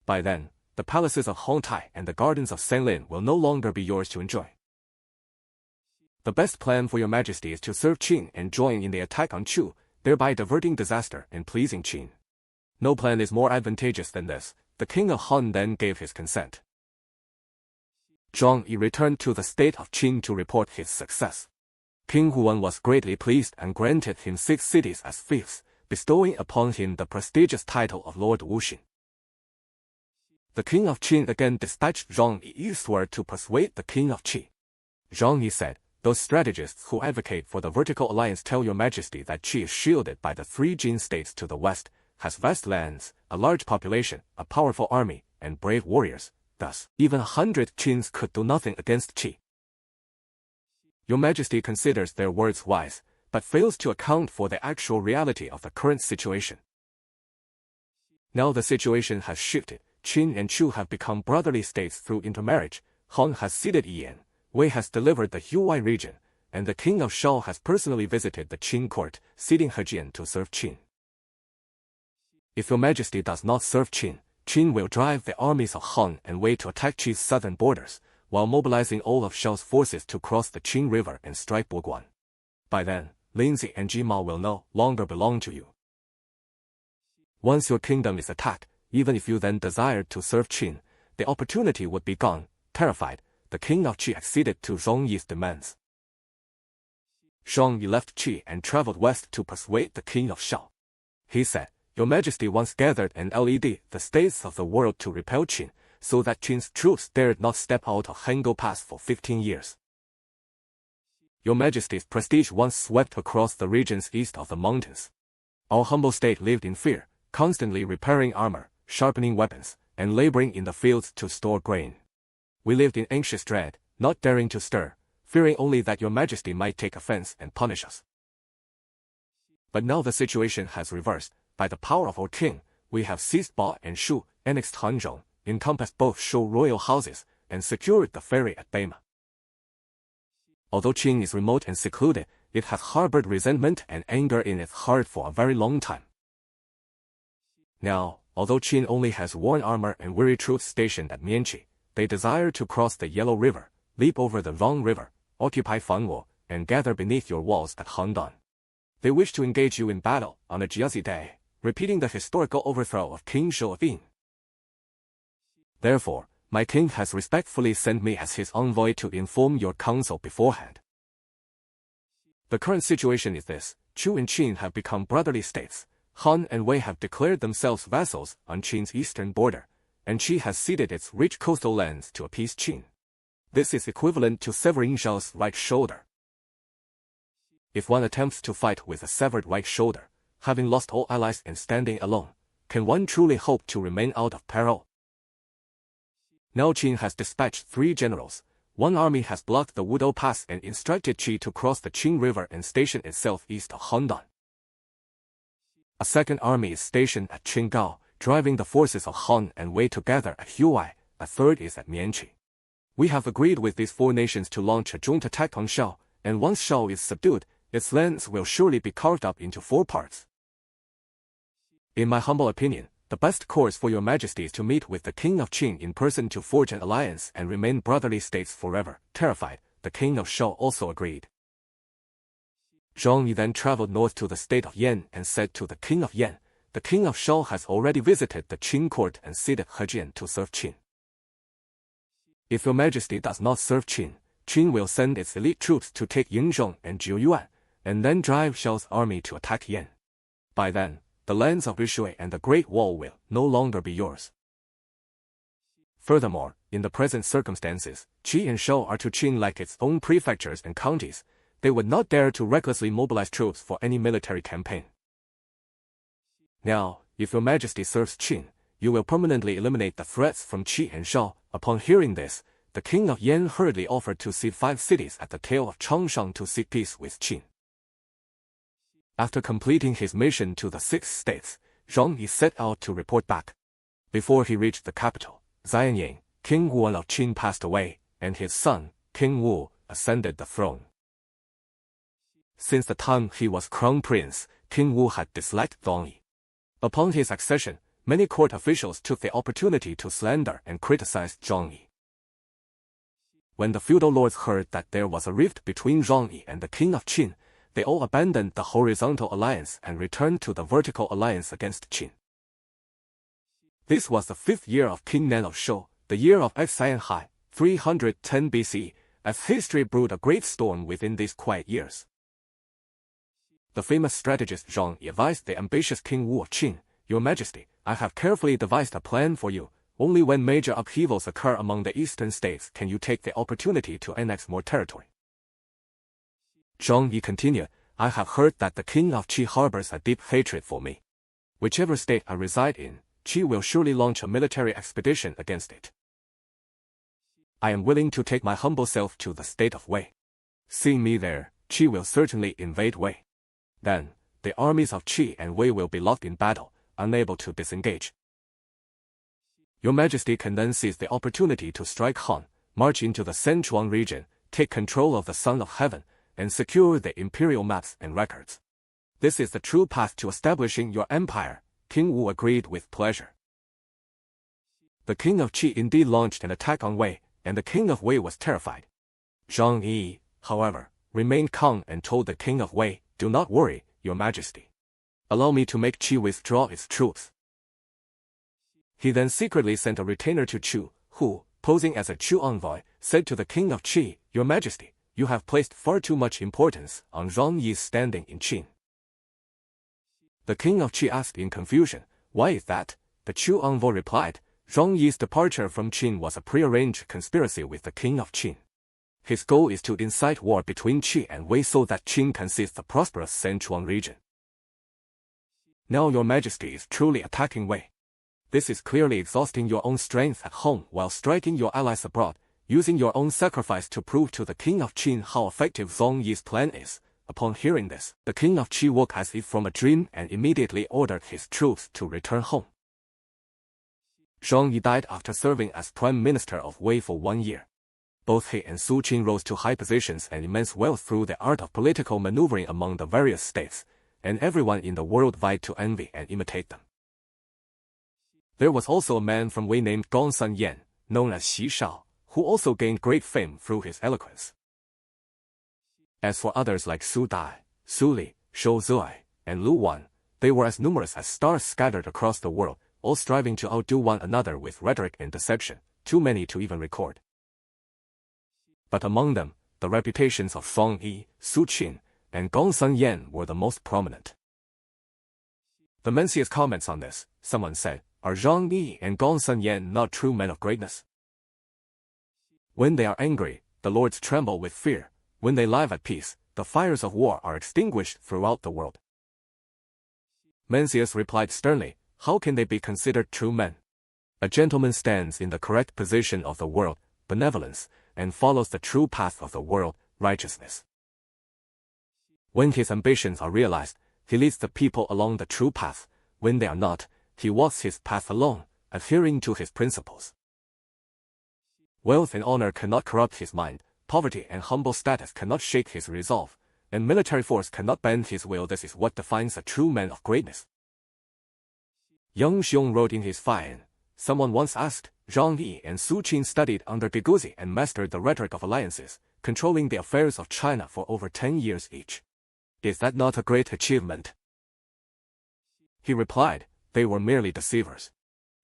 By then, the palaces of Hongtai and the gardens of Senlin will no longer be yours to enjoy. The best plan for your majesty is to serve Qin and join in the attack on Chu, thereby diverting disaster and pleasing Qin. No plan is more advantageous than this. The king of Han then gave his consent. Zhangyi returned to the state of Qin to report his success. King Huan was greatly pleased and granted him 6 cities as fiefs, bestowing upon him the prestigious title of Lord Wuxin. The king of Qin again dispatched Zhangyi eastward to persuade the king of Qi. Zhangyi said, "Those strategists who advocate for the vertical alliance tell your majesty that Qi is shielded by the 3 Jin states to the west, has vast lands, a large population, a powerful army, and brave warriors. Thus, even 100 Qins could do nothing against Qi. Your majesty considers their words wise, but fails to account for the actual reality of the current situation. Now the situation has shifted. Qin and Chu have become brotherly states through intermarriage. Han has ceded Yan, Wei has delivered the Huai region, and the king of Shao has personally visited the Qin court, ceding Hejian to serve Qin. If your majesty does not serve Qin, Qin will drive the armies of Han and Wei to attack Qi's southern borders, while mobilizing all of Shao's forces to cross the Qin River and strike Wuguan. By then, Linzi and Jimao will no longer belong to you. Once your kingdom is attacked, even if you then desired to serve Qin, the opportunity would be gone." Terrified, the king of Qi acceded to Zhongyi's demands. Zhongyi left Qi and traveled west to persuade the king of Shao. He said, "Your majesty once gathered and led the states of the world to repel Qin, so that Qin's troops dared not step out of Hengou Pass for 15 years. Your majesty's prestige once swept across the regions east of the mountains. Our humble state lived in fear, constantly repairing armor, sharpening weapons, and laboring in the fields to store grain. We lived in anxious dread, not daring to stir, fearing only that your majesty might take offense and punish us. But now the situation has reversed. By the power of our king, we have seized Ba and Shu, annexed Hanzhong, encompassed both Shou royal houses, and secured the ferry at Beima. Although Qin is remote and secluded, it has harbored resentment and anger in its heart for a very long time. Now, although Qin only has worn armor and weary troops stationed at Mianqi, they desire to cross the Yellow River, leap over the Rong River, occupy Fangwo, and gather beneath your walls at Hangdan. They wish to engage you in battle on a Jiazi day, repeating the historical overthrow of King Shou of Yin. Therefore, my king has respectfully sent me as his envoy to inform your council beforehand. The current situation is this: Chu and Qin have become brotherly states. Han and Wei have declared themselves vassals on Qin's eastern border, and Qi has ceded its rich coastal lands to appease Qin. This is equivalent to severing Shao's right shoulder. If one attempts to fight with a severed right shoulder, having lost all allies and standing alone, can one truly hope to remain out of peril? Now Qin has dispatched 3 generals. One army has blocked the Wudou Pass and instructed Qi to cross the Qing River and station itself east of Handan. A second army is stationed at Qinggao, driving the forces of Han and Wei together at Huai. A third is at Mianqi. We have agreed with these 4 nations to launch a joint attack on Shao, and once Shao is subdued, its lands will surely be carved up into 4 parts. In my humble opinion, the best course for your majesty is to meet with the king of Qin in person to forge an alliance and remain brotherly states forever. Terrified, the king of Shao also agreed. Zhang Yi then traveled north to the state of Yan and said to the king of Yan, the king of Shao has already visited the Qin court and seated Hejian to serve Qin. If your majesty does not serve Qin, Qin will send its elite troops to take Yingzhong and Jiuyuan, and then drive Shao's army to attack Yan. By then, the lands of Rishui and the Great Wall will no longer be yours. Furthermore, in the present circumstances, Qi and Shao are to Qin like its own prefectures and counties. They would not dare to recklessly mobilize troops for any military campaign. Now, if your majesty serves Qin, you will permanently eliminate the threats from Qi and Shao. Upon hearing this, the king of Yan hurriedly offered to cede 5 cities at the tail of Changshan to seek peace with Qin. After completing his mission to the 6 states, Zhang Yi set out to report back. Before he reached the capital, Xianying, King Wu of Qin passed away, and his son, King Wu, ascended the throne. Since the time he was crown prince, King Wu had disliked Zhang Yi. Upon his accession, many court officials took the opportunity to slander and criticize Zhang Yi. When the feudal lords heard that there was a rift between Zhang Yi and the king of Qin, they all abandoned the horizontal alliance and returned to the vertical alliance against Qin. This was the 5th year of King Nan of Shou, the year of Xianhai, 310 BC, as history brewed a great storm within these quiet years. The famous strategist Zhang Yi advised the ambitious King Wu of Qin, Your Majesty, I have carefully devised a plan for you. Only when major upheavals occur among the eastern states can you take the opportunity to annex more territory. Zhang Yi continued, I have heard that the king of Qi harbors a deep hatred for me. Whichever state I reside in, Qi will surely launch a military expedition against it. I am willing to take my humble self to the state of Wei. Seeing me there, Qi will certainly invade Wei. Then, the armies of Qi and Wei will be locked in battle, unable to disengage. Your Majesty can then seize the opportunity to strike Han, march into the Sichuan region, take control of the Sun of Heaven, and secure the imperial maps and records. This is the true path to establishing your empire. King Wu agreed with pleasure. The king of Qi indeed launched an attack on Wei, and the king of Wei was terrified. Zhang Yi, however, remained calm and told the king of Wei, Do not worry, Your Majesty. Allow me to make Qi withdraw its troops. He then secretly sent a retainer to Chu, who, posing as a Chu envoy, said to the king of Qi, Your Majesty, you have placed far too much importance on Zhang Yi's standing in Qin. The king of Qi asked in confusion, Why is that? The Chu envoy replied, Zhang Yi's departure from Qin was a prearranged conspiracy with the king of Qin. His goal is to incite war between Qi and Wei so that Qin can seize the prosperous Sichuan region. Now Your Majesty is truly attacking Wei. This is clearly exhausting your own strength at home while striking your allies abroad, using your own sacrifice to prove to the king of Qin how effective Zhang Yi's plan is. Upon hearing this, the king of Qi woke as if from a dream and immediately ordered his troops to return home. Zhang Yi died after serving as prime minister of Wei for 1 year. Both he and Su Qin rose to high positions and immense wealth through the art of political maneuvering among the various states, and everyone in the world vied to envy and imitate them. There was also a man from Wei named Gongsun Yan, known as Xi Shao, who also gained great fame through his eloquence. As for others like Su Dai, Su Li, Shou Zui, and Lu Wan, they were as numerous as stars scattered across the world, all striving to outdo one another with rhetoric and deception, too many to even record. But among them, the reputations of Zhang Yi, Su Qin, and Gongsun Yan were the most prominent. The Mencius comments on this. Someone said, Are Zhang Yi and Gongsun Yan not true men of greatness? When they are angry, the lords tremble with fear. When they live at peace, the fires of war are extinguished throughout the world. Mencius replied sternly, How can they be considered true men? A gentleman stands in the correct position of the world, benevolence, and follows the true path of the world, righteousness. When his ambitions are realized, he leads the people along the true path. When they are not, he walks his path alone, adhering to his principles. Wealth and honor cannot corrupt his mind, poverty and humble status cannot shake his resolve, and military force cannot bend his will. This is what defines a true man of greatness. Yang Xiong wrote in his Fayan, someone once asked, Zhang Yi and Su Qin studied under Biguzi and mastered the rhetoric of alliances, controlling the affairs of China for over 10 years each. Is that not a great achievement? He replied, they were merely deceivers.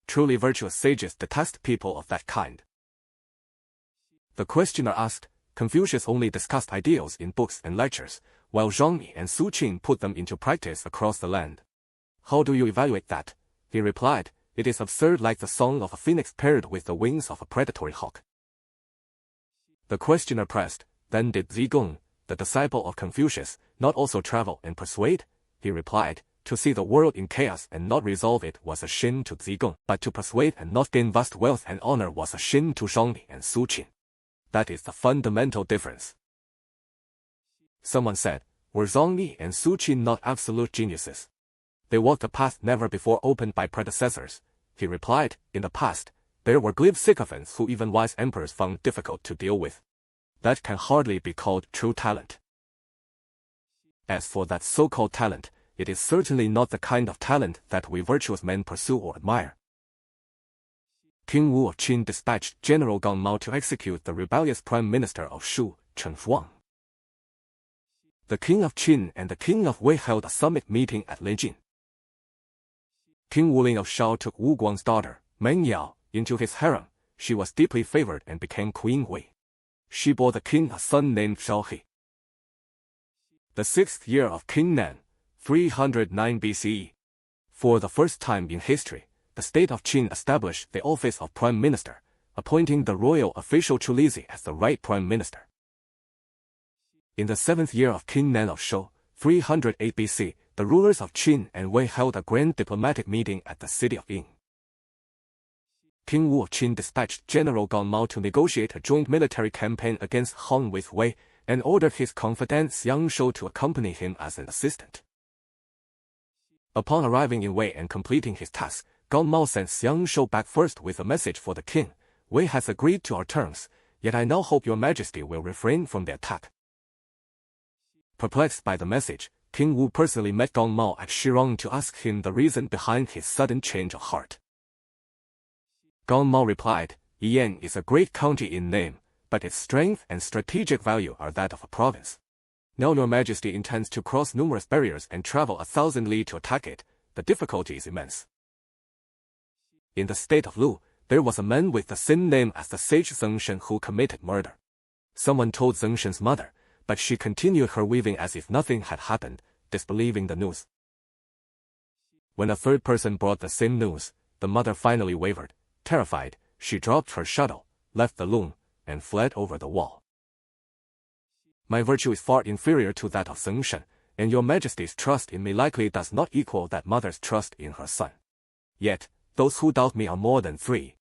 Truly virtuous sages detest people of that kind. The questioner asked, Confucius only discussed ideals in books and lectures, while Zhang Yi and Su Qin put them into practice across the land. How do you evaluate that? He replied, it is absurd, like the song of a phoenix paired with the wings of a predatory hawk. The questioner pressed, then did Zigong, the disciple of Confucius, not also travel and persuade? He replied, to see the world in chaos and not resolve it was a shame to Zigong, but to persuade and not gain vast wealth and honor was a shame to Zhang Yi and Su Qin. That is the fundamental difference. Someone said, were Zhang Yi and Su Qin not absolute geniuses? They walked a path never before opened by predecessors. He replied, in the past, there were glib sycophants who even wise emperors found difficult to deal with. That can hardly be called true talent. As for that so-called talent, it is certainly not the kind of talent that we virtuous men pursue or admire. King Wu of Qin dispatched General Gong Mao to execute the rebellious prime minister of Shu, Chen Fuang. The king of Qin and the king of Wei held a summit meeting at Lejin. King Wu Ling of Shao took Wu Guang's daughter, Meng Yao, into his harem. She was deeply favored and became Queen Wei. She bore the king a son named Zhao He. The 6th year of King Nan, 309 BCE. For the first time in history, the state of Qin established the office of prime minister, appointing the royal official Chulizi as the right prime minister. In the 7th year of King Nan of Shou, 308 BC, the rulers of Qin and Wei held a grand diplomatic meeting at the city of Ying. King Wu of Qin dispatched General Gong Mao to negotiate a joint military campaign against Han with Wei, and ordered his confidant Xiang Shou to accompany him as an assistant. Upon arriving in Wei and completing his task, Gong Mao sent Xiang Shou back first with a message for the king. Wei has agreed to our terms, yet I now hope your majesty will refrain from the attack. Perplexed by the message, King Wu personally met Gong Mao at Shirong to ask him the reason behind his sudden change of heart. Gong Mao replied, Yiyan is a great county in name, but its strength and strategic value are that of a province. Now your majesty intends to cross numerous barriers and travel 1,000 li to attack it. The difficulty is immense. In the state of Lu, there was a man with the same name as the sage Zeng Shen who committed murder. Someone told Zeng Shen's mother, but she continued her weaving as if nothing had happened, disbelieving the news. When a third person brought the same news, the mother finally wavered. Terrified, she dropped her shuttle, left the loom, and fled over the wall. My virtue is far inferior to that of Zeng Shen, and your majesty's trust in me likely does not equal that mother's trust in her son. Yet, those who doubt me are more than 3.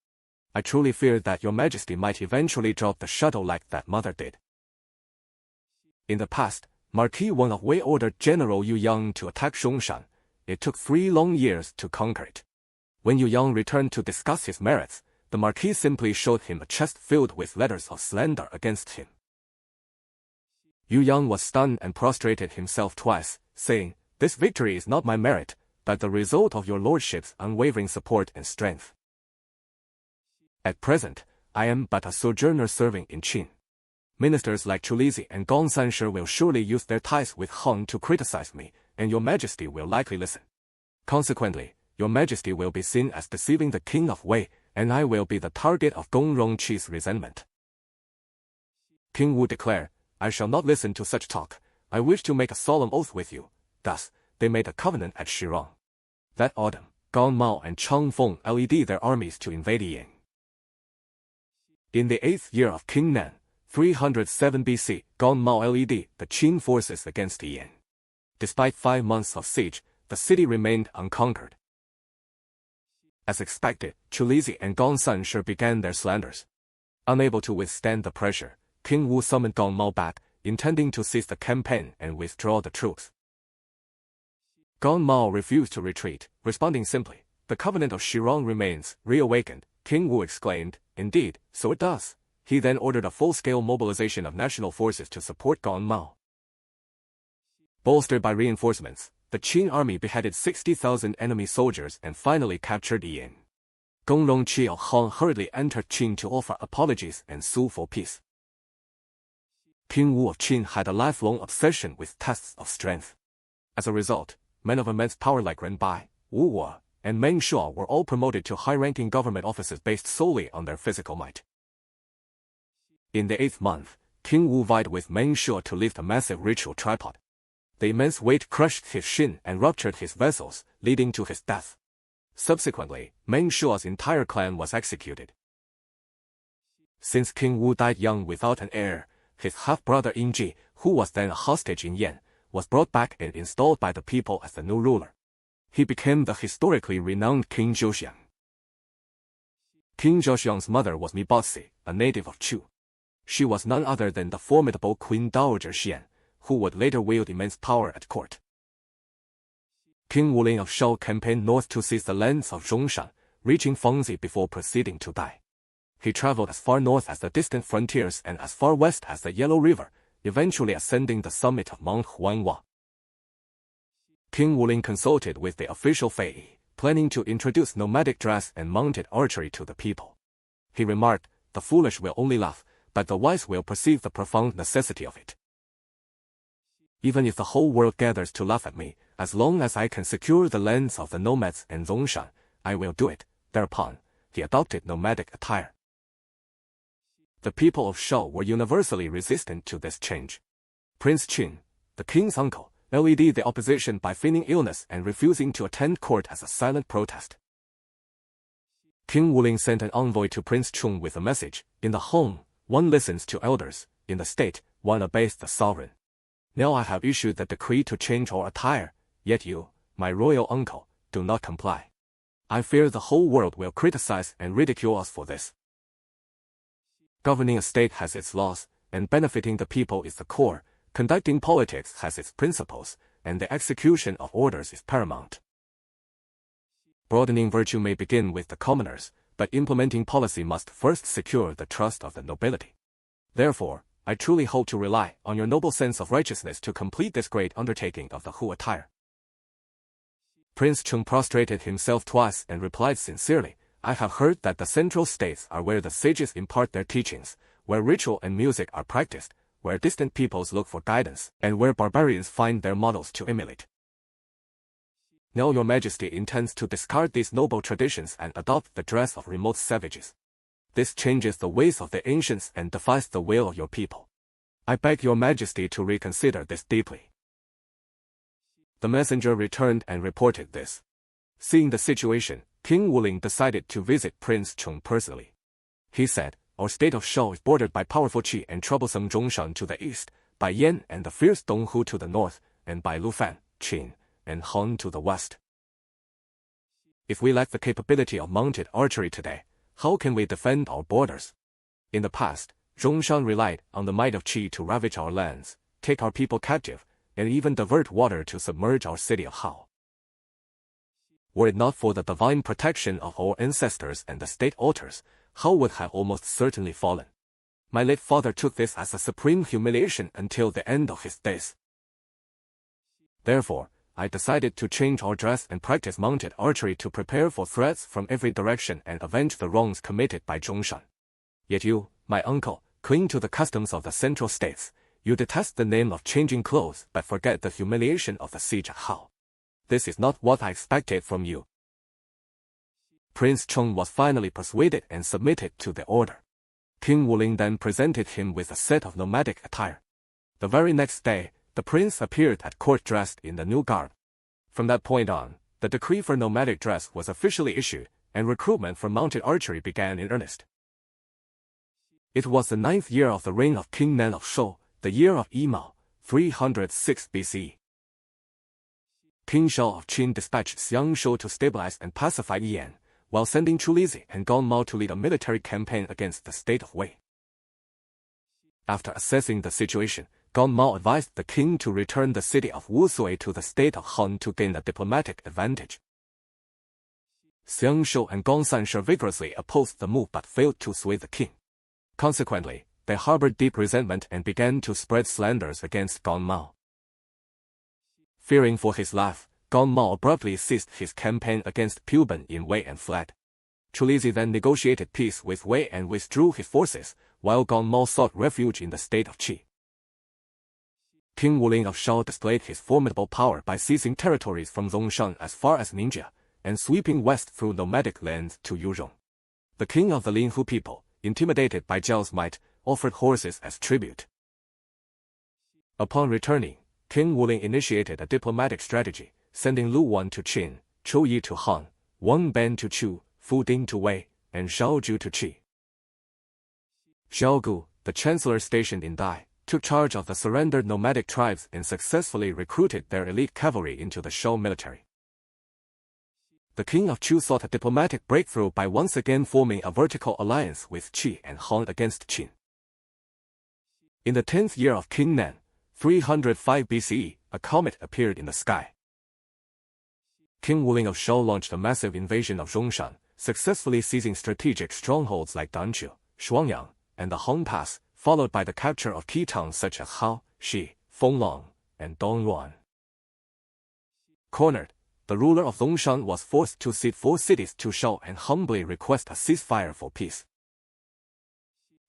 I truly fear that your majesty might eventually drop the shuttle like that mother did. In the past, Marquis Wang of Wei ordered General Yu Yang to attack Zhongshan. It took 3 long years to conquer it. When Yu Yang returned to discuss his merits, the Marquis simply showed him a chest filled with letters of slander against him. Yu Yang was stunned and prostrated himself twice, saying, This victory is not my merit, but the result of your lordship's unwavering support and strength. At present, I am but a sojourner serving in Qin. Ministers like Chulizi and Gong Sanshi will surely use their ties with Han to criticize me, and your majesty will likely listen. Consequently, your majesty will be seen as deceiving the king of Wei, and I will be the target of Gong Rongqi's resentment. King Wu declared, I shall not listen to such talk. I wish to make a solemn oath with you. Thus, they made a covenant at Shirong. That autumn, Gong Mao and Chang Feng led their armies to invade Ying. In the 8th year of King Nan, 307 BC, Gong Mao led the Qin forces against Ying. Despite 5 months of siege, the city remained unconquered. As expected, Chulizi and Gong Sanshi began their slanders. Unable to withstand the pressure, King Wu summoned Gong Mao back, intending to cease the campaign and withdraw the troops. Gong Mao refused to retreat, responding simply, "The covenant of Shirong remains." Reawakened, King Wu exclaimed, "Indeed, so it does." He then ordered a full-scale mobilization of national forces to support Gong Mao. Bolstered by reinforcements, the Qin army beheaded 60,000 enemy soldiers and finally captured Yin. Gongrong Qiao Hong hurriedly entered Qin to offer apologies and sue for peace. King Wu of Qin had a lifelong obsession with tests of strength. As a result, men of immense power like Ren Bai, Wu Wo, and Meng Shuo were all promoted to high-ranking government offices based solely on their physical might. In the 8th month, King Wu vied with Meng Shuo to lift a massive ritual tripod. The immense weight crushed his shin and ruptured his vessels, leading to his death. Subsequently, Meng Shuo's entire clan was executed. Since King Wu died young without an heir, his half-brother Yingji, who was then a hostage in Yan, was brought back and installed by the people as the new ruler. He became the historically renowned King Zhouxiang. King Zhouxiang's mother was Mi Baozi, a native of Chu. She was none other than the formidable Queen Dowager Xian, who would later wield immense power at court. King Wulin of Shao campaigned north to seize the lands of Zhongshan, reaching Fengzi before proceeding to Dai. He traveled as far north as the distant frontiers and as far west as the Yellow River, eventually ascending the summit of Mount Huanhua. King Wulin consulted with the official Fei, planning to introduce nomadic dress and mounted archery to the people. He remarked, "The foolish will only laugh, but the wise will perceive the profound necessity of it. Even if the whole world gathers to laugh at me, as long as I can secure the lands of the nomads and Zongshan, I will do it." Thereupon, he adopted nomadic attire. The people of Shao were universally resistant to this change. Prince Qin, the king's uncle, led the opposition by feigning illness and refusing to attend court as a silent protest. King Wulin sent an envoy to Prince Chung with a message, "In the home, one listens to elders, in the state, one obeys the sovereign. Now I have issued the decree to change our attire, yet you, my royal uncle, do not comply. I fear the whole world will criticize and ridicule us for this. Governing a state has its laws, and benefiting the people is the core. Conducting politics has its principles, and the execution of orders is paramount. Broadening virtue may begin with the commoners, but implementing policy must first secure the trust of the nobility. Therefore, I truly hope to rely on your noble sense of righteousness to complete this great undertaking of the Hu attire." Prince Chung prostrated himself twice and replied sincerely, "I have heard that the central states are where the sages impart their teachings, where ritual and music are practiced, where distant peoples look for guidance, and where barbarians find their models to emulate. Now your majesty intends to discard these noble traditions and adopt the dress of remote savages. This changes the ways of the ancients and defies the will of your people. I beg your majesty to reconsider this deeply." The messenger returned and reported this. Seeing the situation, King Wulin decided to visit Prince Chung personally. He said, "Our state of Shao is bordered by powerful Qi and troublesome Zhongshan to the east, by Yan and the fierce Donghu to the north, and by Lufan, Qin, and Han to the west. If we lack the capability of mounted archery today, how can we defend our borders? In the past, Zhongshan relied on the might of Qi to ravage our lands, take our people captive, and even divert water to submerge our city of Hao. Were it not for the divine protection of our ancestors and the state altars, Hao would have almost certainly fallen. My late father took this as a supreme humiliation until the end of his days. Therefore, I decided to change our dress and practice mounted archery to prepare for threats from every direction and avenge the wrongs committed by Zhongshan. Yet you, my uncle, cling to the customs of the central states. You detest the name of changing clothes but forget the humiliation of the siege at Hao. This is not what I expected from you." Prince Chung was finally persuaded and submitted to the order. King Wulin then presented him with a set of nomadic attire. The very next day, the prince appeared at court dressed in the new garb. From that point on, the decree for nomadic dress was officially issued, and recruitment for mounted archery began in earnest. It was the 9th year of the reign of King Nan of Shou, the year of Yimao, 306 BC. King Shao of Qin dispatched Xiang Shou to stabilize and pacify Yan, while sending Chu Lizhi and Gong Mao to lead a military campaign against the state of Wei. After assessing the situation, Gong Mao advised the king to return the city of Wusui to the state of Han to gain a diplomatic advantage. Xiang Shou and Gong Sanshi vigorously opposed the move but failed to sway the king. Consequently, they harbored deep resentment and began to spread slanders against Gong Mao. Fearing for his life, Gong Mao abruptly ceased his campaign against Puban in Wei and fled. Chu Lizhi then negotiated peace with Wei and withdrew his forces, while Gong Mao sought refuge in the state of Qi. King Wuling of Shao displayed his formidable power by seizing territories from Zongshan as far as Ningxia, and sweeping west through nomadic lands to Yuzhong. The king of the Linhu people, intimidated by Zhao's might, offered horses as tribute. Upon returning, King Wuling initiated a diplomatic strategy, sending Lu Wan to Qin, Chou Yi to Han, Wang Ben to Chu, Fu Ding to Wei, and Zhao Ju to Qi. Zhao Gu, the chancellor stationed in Dai, took charge of the surrendered nomadic tribes and successfully recruited their elite cavalry into the Shao military. The king of Chu sought a diplomatic breakthrough by once again forming a vertical alliance with Qi and Han against Qin. In the 10th year of King Nan, 305 BCE, a comet appeared in the sky. King Wuling of Shao launched a massive invasion of Zhongshan, successfully seizing strategic strongholds like Danqiu, Shuangyang, and the Hong Pass, followed by the capture of key towns such as Hao, Shi, Fonglong, and Dongruan. Cornered, the ruler of Zongshan was forced to cede 4 cities to Shao and humbly request a ceasefire for peace.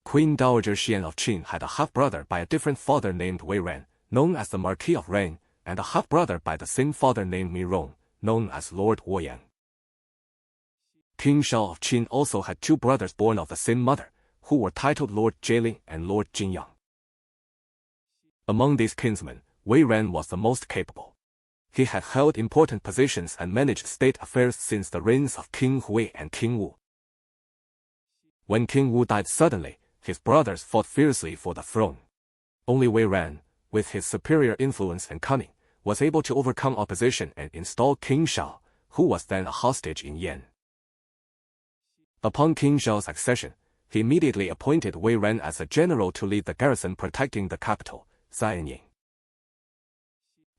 Queen Dowager Xian of Qin had a half-brother by a different father named Wei Ran, known as the Marquis of Ren, and a half-brother by the same father named Mi Rong, known as Lord Woyang. King Shao of Qin also had 2 brothers born of the same mother, who were titled Lord Jieling and Lord Jinyang. Among these kinsmen, Wei Ran was the most capable. He had held important positions and managed state affairs since the reigns of King Hui and King Wu. When King Wu died suddenly, his brothers fought fiercely for the throne. Only Wei Ran, with his superior influence and cunning, was able to overcome opposition and install King Shao, who was then a hostage in Yan. Upon King Shao's accession, he immediately appointed Wei Ran as a general to lead the garrison protecting the capital, Ziying.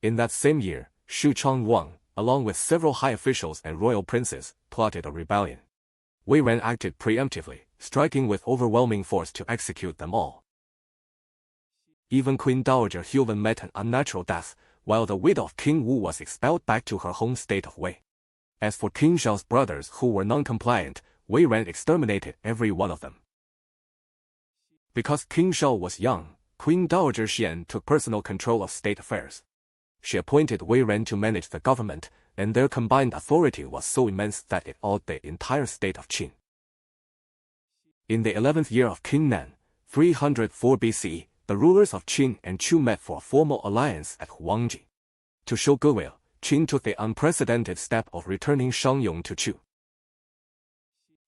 In that same year, Xu Changwang, along with several high officials and royal princes, plotted a rebellion. Wei Ran acted preemptively, striking with overwhelming force to execute them all. Even Queen Dowager Huan met an unnatural death, while the widow of King Wu was expelled back to her home state of Wei. As for King Shao's brothers who were non-compliant, Wei Ran exterminated every one of them. Because King Shao was young, Queen Dowager Xian took personal control of state affairs. She appointed Wei Ran to manage the government, and their combined authority was so immense that it awed the entire state of Qin. In the 11th year of King Nan, 304 BCE, the rulers of Qin and Chu met for a formal alliance at Huangji. To show goodwill, Qin took the unprecedented step of returning Shangyong to Chu.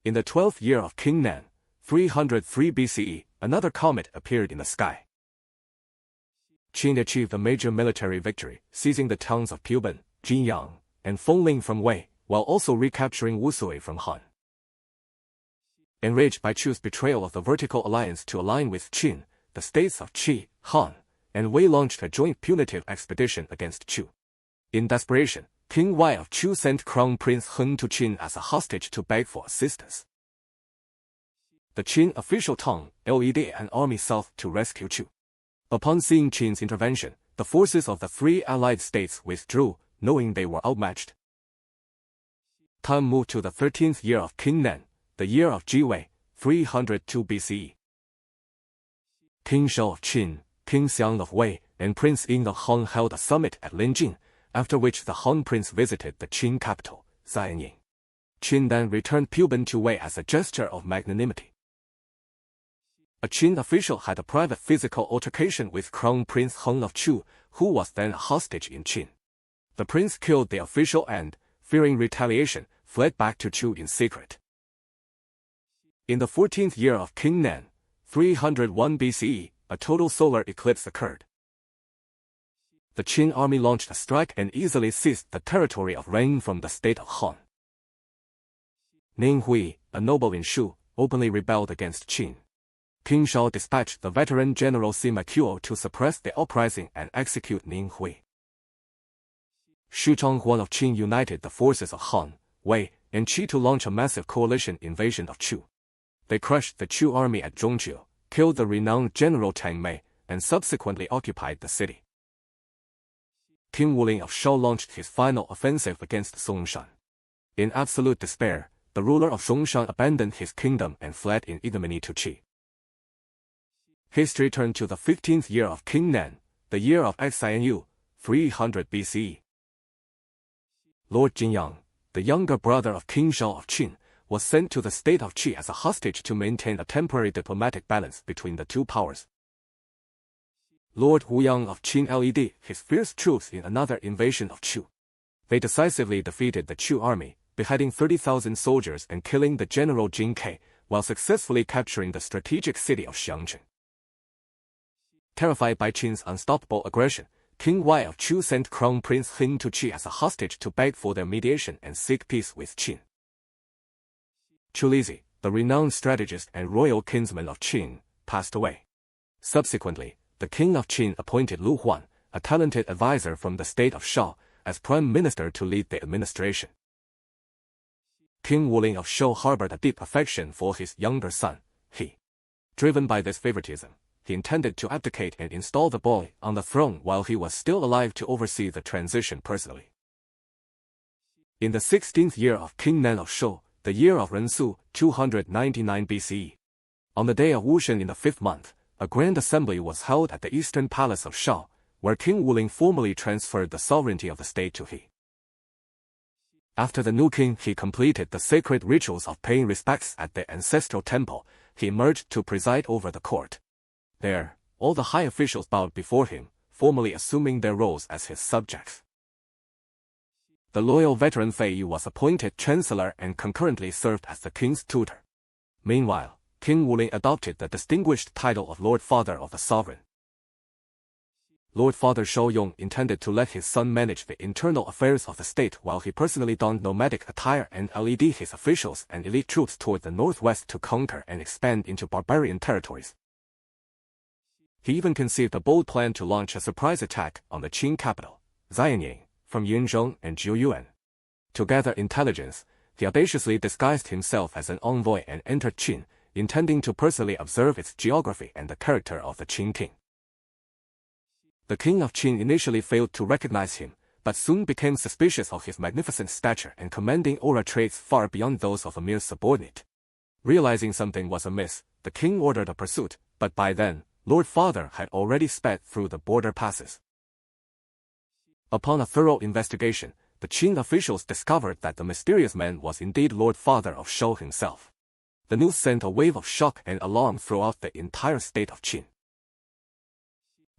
In the 12th year of King Nan, 303 BCE, another comet appeared in the sky. Qin achieved a major military victory, seizing the towns of Puban, Jinyang, and Fengling from Wei, while also recapturing Wusui from Han. Enraged by Chu's betrayal of the vertical alliance to align with Qin, the states of Qi, Han, and Wei launched a joint punitive expedition against Chu. In desperation, King Wei of Chu sent Crown Prince Heng to Qin as a hostage to beg for assistance. The Qin official Tang led an army south to rescue Chu. Upon seeing Qin's intervention, the forces of the 3 allied states withdrew, knowing they were outmatched. Time moved to the 13th year of King Nan, the year of Jiwei, 302 BCE. King Shao of Qin, King Xiang of Wei, and Prince Ying of Han held a summit at Linjing, after which the Han prince visited the Qin capital, Ziying. Qin then returned Puban to Wei as a gesture of magnanimity. A Qin official had a private physical altercation with Crown Prince Heng of Chu, who was then a hostage in Qin. The prince killed the official and, fearing retaliation, fled back to Chu in secret. In the 14th year of King Nan, 301 BCE, a total solar eclipse occurred. The Qin army launched a strike and easily seized the territory of Ren from the state of Han. Ning Hui, a noble in Shu, openly rebelled against Qin. King Shao dispatched the veteran general Sima Qiu to suppress the uprising and execute Ning Hui. Xu Changhuan of Qin united the forces of Han, Wei, and Qi to launch a massive coalition invasion of Chu. They crushed the Chu army at Zhongjiu, killed the renowned general Tang Mei, and subsequently occupied the city. King Wuling of Shao launched his final offensive against Songshan. In absolute despair, the ruler of Songshan abandoned his kingdom and fled in ignominy to Qi. History turned to the 15th year of King Nan, the year of Xinu, 300 BCE. Lord Jinyang, the younger brother of King Shao of Qin, was sent to the state of Qi as a hostage to maintain a temporary diplomatic balance between the two powers. Lord Huyang of Qin led his fierce troops in another invasion of Chu. They decisively defeated the Chu army, beheading 30,000 soldiers and killing the general Jin Kai, while successfully capturing the strategic city of Xiangcheng. Terrified by Qin's unstoppable aggression, King Wei of Chu sent Crown Prince Hing to Qi as a hostage to beg for their mediation and seek peace with Qin. Chu Lizhi, the renowned strategist and royal kinsman of Qin, passed away. Subsequently, the king of Qin appointed Lu Huan, a talented advisor from the state of Shao, as prime minister to lead the administration. King Wuling of Shou harbored a deep affection for his younger son, He. Driven by this favoritism, he intended to abdicate and install the boy on the throne while he was still alive to oversee the transition personally. In the 16th year of King Nan of Shou, the year of Rensu, 299 BCE, on the day of Wushen in the 5th month, a grand assembly was held at the eastern palace of Shao, where King Wuling formally transferred the sovereignty of the state to He. After the new king He completed the sacred rituals of paying respects at the ancestral temple, he emerged to preside over the court. There, all the high officials bowed before him, formally assuming their roles as his subjects. The loyal veteran Fei Yu was appointed chancellor and concurrently served as the king's tutor. Meanwhile, King Wuling adopted the distinguished title of Lord Father of the Sovereign. Lord Father Shouyong intended to let his son manage the internal affairs of the state while he personally donned nomadic attire and led his officials and elite troops toward the northwest to conquer and expand into barbarian territories. He even conceived a bold plan to launch a surprise attack on the Qin capital, Xianying, from Yunzhong and Jiuyuan. To gather intelligence, he audaciously disguised himself as an envoy and entered Qin, intending to personally observe its geography and the character of the Qin king. The king of Qin initially failed to recognize him, but soon became suspicious of his magnificent stature and commanding aura traits far beyond those of a mere subordinate. Realizing something was amiss, the king ordered a pursuit, but by then, Lord Father had already sped through the border passes. Upon a thorough investigation, the Qin officials discovered that the mysterious man was indeed Lord Father of Shou himself. The news sent a wave of shock and alarm throughout the entire state of Qin.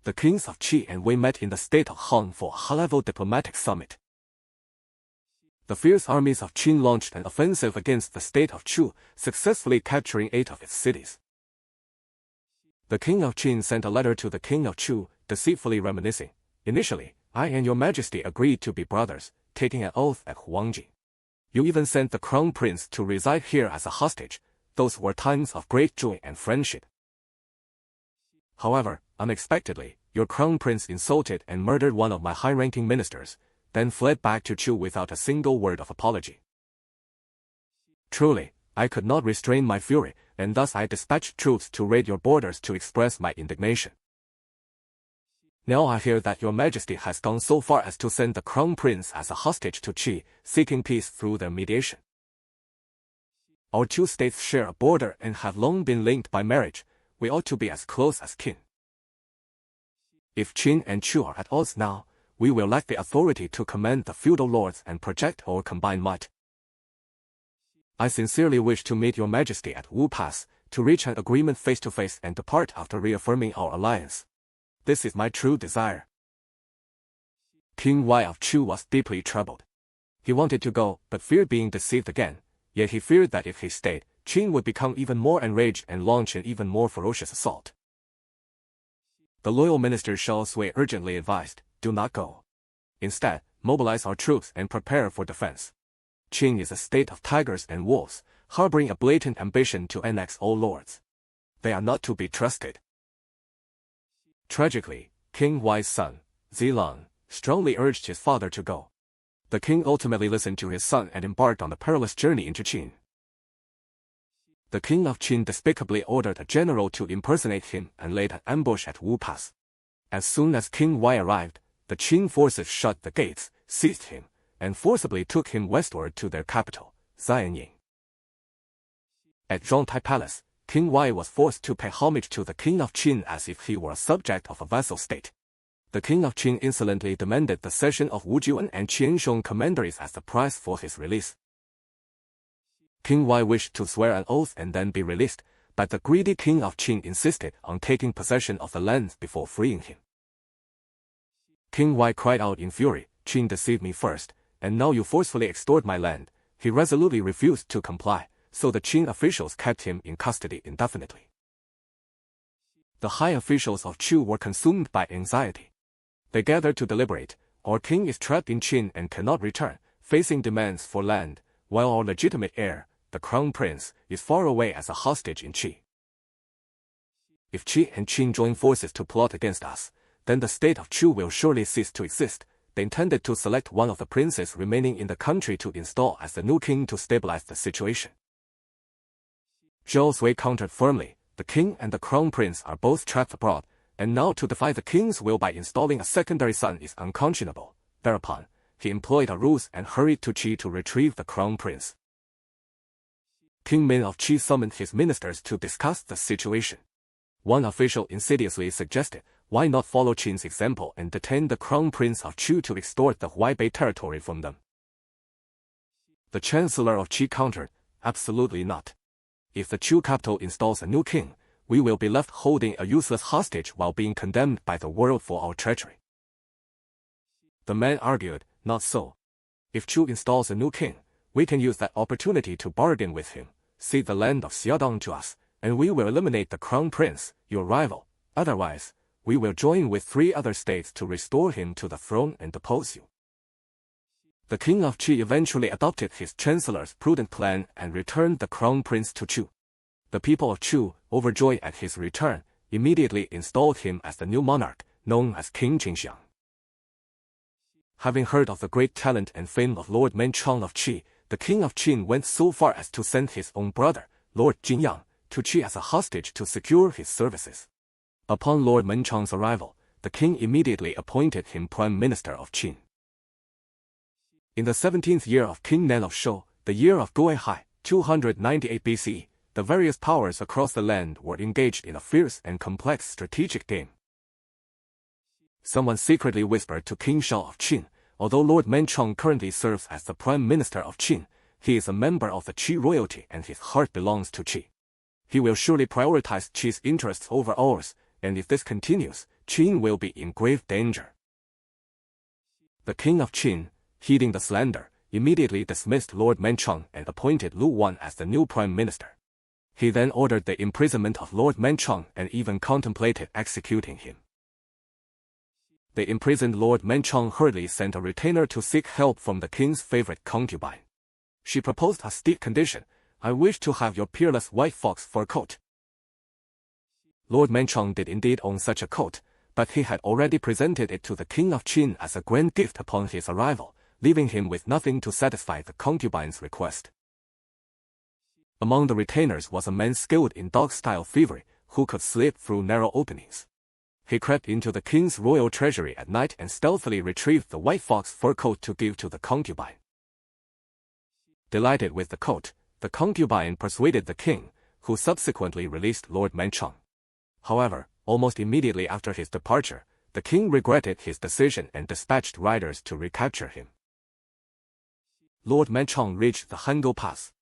The kings of Qi and Wei met in the state of Han for a high-level diplomatic summit. The fierce armies of Qin launched an offensive against the state of Chu, successfully capturing 8 of its cities. The king of Qin sent a letter to the king of Chu, deceitfully reminiscing, "Initially, I and your majesty agreed to be brothers, taking an oath at Huangji. You even sent the crown prince to reside here as a hostage. Those were times of great joy and friendship. However, unexpectedly, your crown prince insulted and murdered one of my high-ranking ministers, then fled back to Chu without a single word of apology. Truly, I could not restrain my fury, and thus I dispatched troops to raid your borders to express my indignation. Now I hear that your majesty has gone so far as to send the crown prince as a hostage to Qi, seeking peace through their mediation. Our two states share a border and have long been linked by marriage. We ought to be as close as kin. If Qin and Chu are at odds now, we will lack the authority to command the feudal lords and project our combined might. I sincerely wish to meet your majesty at Wu Pass, to reach an agreement face-to-face and depart after reaffirming our alliance. This is my true desire." King Wei of Chu was deeply troubled. He wanted to go, but feared being deceived again, yet he feared that if he stayed, Qin would become even more enraged and launch an even more ferocious assault. The loyal minister Shao Sui urgently advised, "Do not go. Instead, mobilize our troops and prepare for defense. Qin is a state of tigers and wolves, harboring a blatant ambition to annex all lords. They are not to be trusted. Tragically, King Y's son, Zilong, strongly urged his father to go. The king ultimately listened to his son and embarked on the perilous journey into Qin. The king of Qin despicably ordered a general to impersonate him and laid an ambush at Wu Pass. As soon as King Y arrived, the Qin forces shut the gates, seized him, and forcibly took him westward to their capital, Xianying. At Zhongtai Palace, King Y was forced to pay homage to the king of Qin as if he were a subject of a vassal state. The king of Qin insolently demanded the cession of Wu Juan and Qianshong commanderies as the price for his release. King Y wished to swear an oath and then be released, but the greedy king of Qin insisted on taking possession of the lands before freeing him. King Y cried out in fury, "Qin deceived me first, and now you forcefully extort my land." He resolutely refused to comply, so the Qin officials kept him in custody indefinitely. The high officials of Chu were consumed by anxiety. They gathered to deliberate. Our king is trapped in Qin and cannot return, facing demands for land, while our legitimate heir, the crown prince, is far away as a hostage in Qi. If Qi and Qin join forces to plot against us, then the state of Chu will surely cease to exist. They intended to select one of the princes remaining in the country to install as the new king to stabilize the situation. Zhou Sui countered firmly, "The king and the crown prince are both trapped abroad, and now to defy the king's will by installing a secondary son is unconscionable." Thereupon, he employed a ruse and hurried to Qi to retrieve the crown prince. King Min of Qi summoned his ministers to discuss the situation. One official insidiously suggested, why not follow Qin's example and detain the crown prince of Chu to extort the Huaibei territory from them? The chancellor of Qi countered, "Absolutely not. If the Chu capital installs a new king, we will be left holding a useless hostage while being condemned by the world for our treachery." The man argued, "Not so. If Chu installs a new king, we can use that opportunity to bargain with him, cede the land of Xiaodong to us, and we will eliminate the crown prince, your rival. Otherwise, we will join with 3 other states to restore him to the throne and depose you." The king of Qi eventually adopted his chancellor's prudent plan and returned the crown prince to Chu. The people of Chu, overjoyed at his return, immediately installed him as the new monarch, known as King Qingxiang. Having heard of the great talent and fame of Lord Menchong of Qi, the king of Qin went so far as to send his own brother, Lord Jinyang, to Qi as a hostage to secure his services. Upon Lord Menchong's arrival, the king immediately appointed him prime minister of Qin. In the 17th year of King Nan of Shou, the year of Guihai, 298 BCE, the various powers across the land were engaged in a fierce and complex strategic game. Someone secretly whispered to King Shao of Qin, although Lord Menchong currently serves as the prime minister of Qin, he is a member of the Qi royalty and his heart belongs to Qi. He will surely prioritize Qi's interests over ours, and if this continues, Qin will be in grave danger. The king of Qin, heeding the slander, immediately dismissed Lord Menchong and appointed Lu Wan as the new prime minister. He then ordered the imprisonment of Lord Menchong and even contemplated executing him. The imprisoned Lord Menchong hurriedly sent a retainer to seek help from the king's favorite concubine. She proposed a steep condition, "I wish to have your peerless white fox fur coat." Lord Menchong did indeed own such a coat, but he had already presented it to the king of Qin as a grand gift upon his arrival, leaving him with nothing to satisfy the concubine's request. Among the retainers was a man skilled in dog-style thievery, who could slip through narrow openings. He crept into the king's royal treasury at night and stealthily retrieved the white fox fur coat to give to the concubine. Delighted with the coat, the concubine persuaded the king, who subsequently released Lord Menchong. However, almost immediately after his departure, the king regretted his decision and dispatched riders to recapture him. Lord Menchong reached the Hango Pass.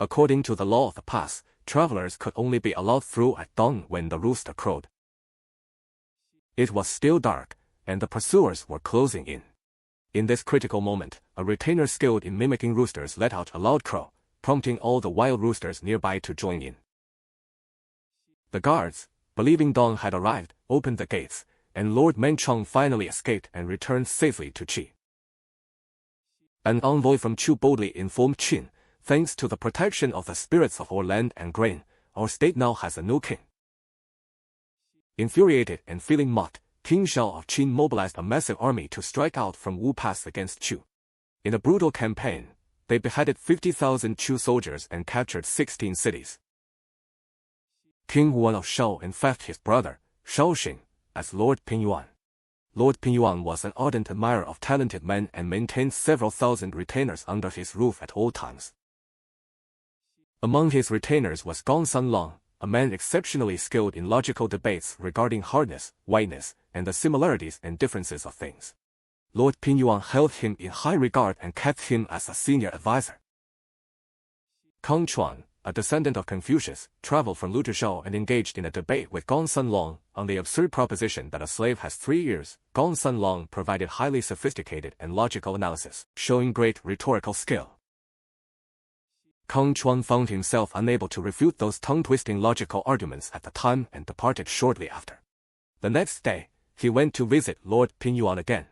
According to the law of the pass, travelers could only be allowed through at dawn when the rooster crowed. It was still dark, and the pursuers were closing in. In this critical moment, a retainer skilled in mimicking roosters let out a loud crow, prompting all the wild roosters nearby to join in. The guards, believing dawn had arrived, opened the gates, and Lord Menchong finally escaped and returned safely to Qi. An envoy from Chu boldly informed Qin, "Thanks to the protection of the spirits of our land and grain, our state now has a new king." Infuriated and feeling mocked, King Shao of Qin mobilized a massive army to strike out from Wu Pass against Chu. In a brutal campaign, they beheaded 50,000 Chu soldiers and captured 16 cities. King Wuan of Shao infected his brother, Shaoxing, as Lord Pingyuan. Lord Pingyuan was an ardent admirer of talented men and maintained several thousand retainers under his roof at all times. Among his retainers was Gong Sanlong, a man exceptionally skilled in logical debates regarding hardness, whiteness, and the similarities and differences of things. Lord Pingyuan held him in high regard and kept him as a senior advisor. Kang Chuan, a descendant of Confucius, traveled from Luzhishao and engaged in a debate with Gong Sanlong on the absurd proposition that a slave has 3 ears. Gong Sanlong provided highly sophisticated and logical analysis, showing great rhetorical skill. Kang Chuan found himself unable to refute those tongue-twisting logical arguments at the time and departed shortly after. The next day, he went to visit Lord Pingyuan again.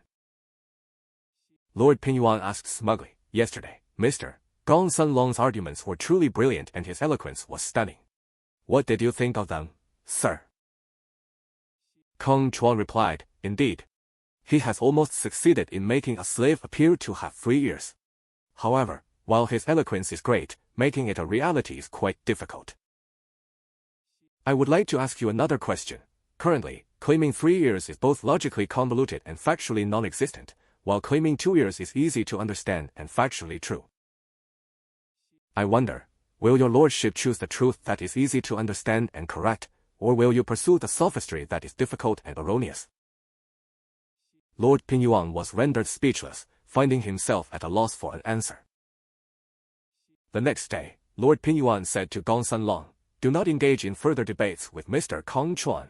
Lord Pingyuan asked smugly, "Yesterday, Mr. Gong Sanlong's arguments were truly brilliant and his eloquence was stunning. What did you think of them, sir?" Kang Chuan replied, "Indeed. He has almost succeeded in making a slave appear to have 3 ears. However, while his eloquence is great, making it a reality is quite difficult. I would like to ask you another question. Currently, claiming 3 ears is both logically convoluted and factually non-existent, while claiming 2 ears is easy to understand and factually true. I wonder, will your lordship choose the truth that is easy to understand and correct, or will you pursue the sophistry that is difficult and erroneous?" Lord Pingyuan was rendered speechless, finding himself at a loss for an answer. The next day, Lord Pingyuan said to Gong Sanlong, "Do not engage in further debates with Mr. Kang Chuan.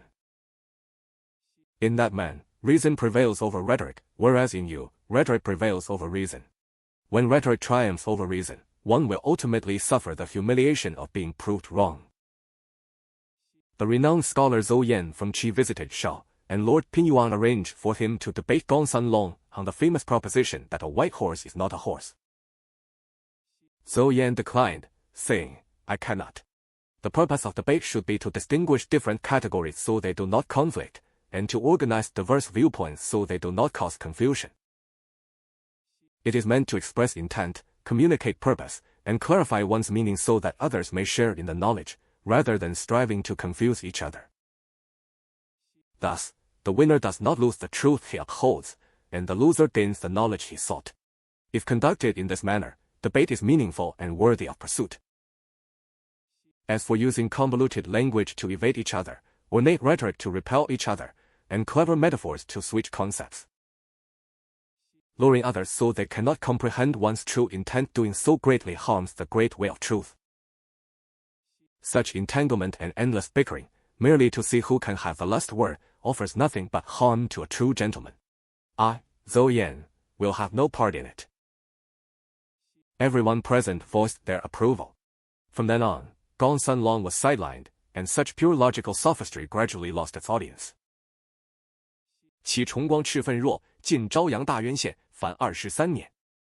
In that man, reason prevails over rhetoric, whereas in you, rhetoric prevails over reason. When rhetoric triumphs over reason, one will ultimately suffer the humiliation of being proved wrong." The renowned scholar Zhou Yan from Qi visited Shao, and Lord Pingyuan arranged for him to debate Gong Sanlong on the famous proposition that a white horse is not a horse. Zhou Yan declined, saying, "I cannot. The purpose of debate should be to distinguish different categories so they do not conflict, and to organize diverse viewpoints so they do not cause confusion. It is meant to express intent, communicate purpose, and clarify one's meaning so that others may share in the knowledge, rather than striving to confuse each other. Thus, the winner does not lose the truth he upholds, and the loser gains the knowledge he sought. If conducted in this manner, debate is meaningful and worthy of pursuit. As for using convoluted language to evade each other, ornate rhetoric to repel each other, and clever metaphors to switch concepts, luring others so they cannot comprehend one's true intent, doing so greatly harms the great way of truth. Such entanglement and endless bickering, merely to see who can have the last word, offers nothing but harm to a true gentleman. I, Zhou Yan, will have no part in it." Everyone present voiced their approval. From then on, Gong Sanlong was sidelined, and such pure logical sophistry gradually lost its audience. 其崇光赤奋若，晋昭阳大渊县，凡23年。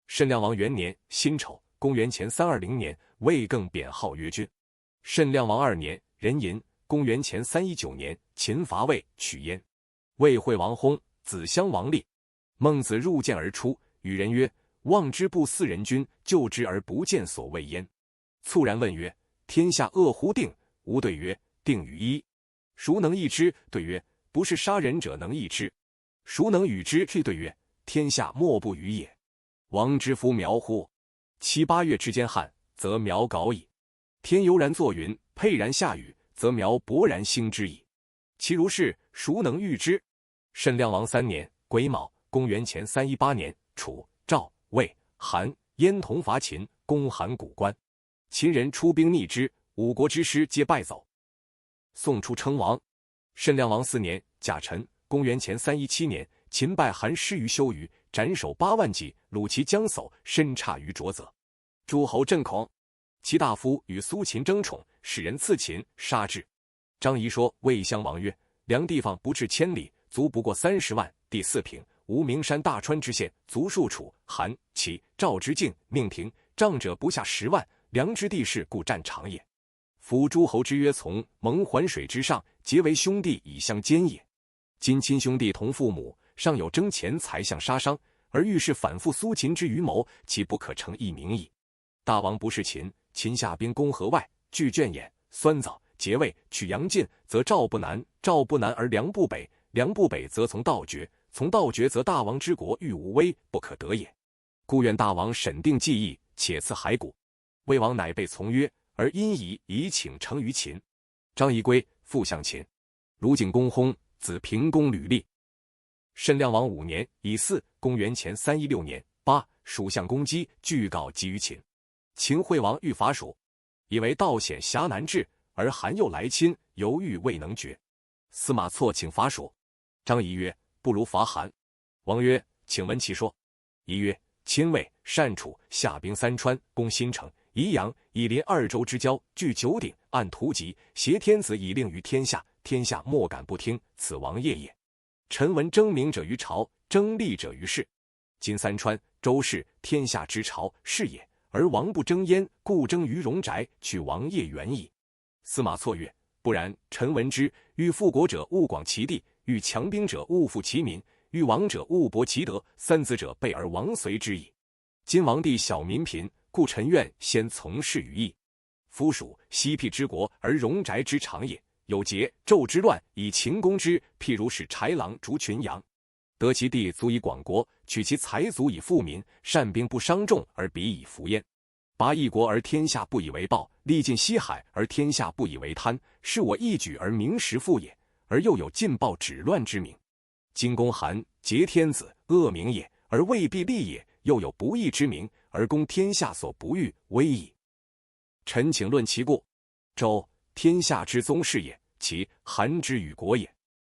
慎亮王元年，辛丑，公元前320年，魏更贬号曰君。慎亮王2年，壬寅，公元前319年，秦伐魏，取燕。魏惠王薨，子襄王立。孟子入见而出，与人曰：“望之不似人君，救之而不见所谓焉。”猝然问曰：“天下恶乎定？”吾对曰：“定于一。孰能易之？”对曰：“不是杀人者能易之。”孰能与之？对曰：“天下莫不与也。王之夫苗乎？7、8月之间旱，则苗槁矣。天悠然作云，沛然下雨，则苗勃然兴之矣。其如是，孰能御之？”慎亮王3年，癸卯，公元前318年，楚、赵、魏、韩、燕同伐秦，攻函谷关。秦人出兵逆之，五国之师皆败走。宋初称王。慎亮王4年，甲辰，公元前317年，秦败韩师于修鱼，斩首8万计，虏其将叟，身差于浊泽。诸侯震恐，其大夫与苏秦争宠，使人刺秦，杀之。张仪说魏襄王曰：“量地方不至千里，足不过30万，地4平，无名山大川知县足数楚、韩、齐、赵之境，命庭仗者不下10万，良之地势，故战场也。夫诸侯之约从，蒙环水之上，结为兄弟以相兼也。今亲兄弟同父母，尚有争钱财相杀伤，而欲是反复苏秦之余谋，其不可成一名矣。大王不是秦，秦下兵攻河外，据卷偃、酸枣、结魏，取阳晋，则赵不南；赵不南而梁不北，梁不北则从道绝，从道绝则大王之国欲无危，不可得也。故愿大王审定计议，且赐骸骨。魏王乃被从约，而因以请成于秦。张仪归，复向秦。卢景公薨，子平公履历。申亮王5年乙巳，公元前316年8，蜀相公基具告急于秦。秦惠王欲伐蜀，以为道险狭难治，而韩又来侵，犹豫未能决。司马错请伐蜀。张仪曰：不如伐韩。王曰：请闻其说。仪曰：亲魏、善楚，下兵3川，攻新城、宜阳，以临2州之交，据9鼎，按图籍，挟天子以令于天下，天下莫敢不听，此王业也。臣闻争名者于朝，争利者于市。今3川、周氏，天下之朝是也，而王不争焉，故争于戎宅，取王业远矣。司马错曰：不然，臣闻之，欲富国者务广其地，欲强兵者务富其民，欲王者务博其德，3子者备而王随之矣。今王地小民贫，故臣愿先从事于义。夫蜀西僻之国，而戎宅之长也。有桀、纣之乱，以秦攻之，譬如使豺狼逐群羊。得其地足以广国，取其财足以富民，善兵不伤众而彼以服焉。拔一国而天下不以为暴，历尽西海而天下不以为贪，是我一举而名实富也，而又有尽暴止乱之名。今攻韩，劫天子，恶名也，而未必利也，又有不义之名，而攻天下所不欲，危矣。臣请论其故。周，天下之宗室也，其韩之与国也。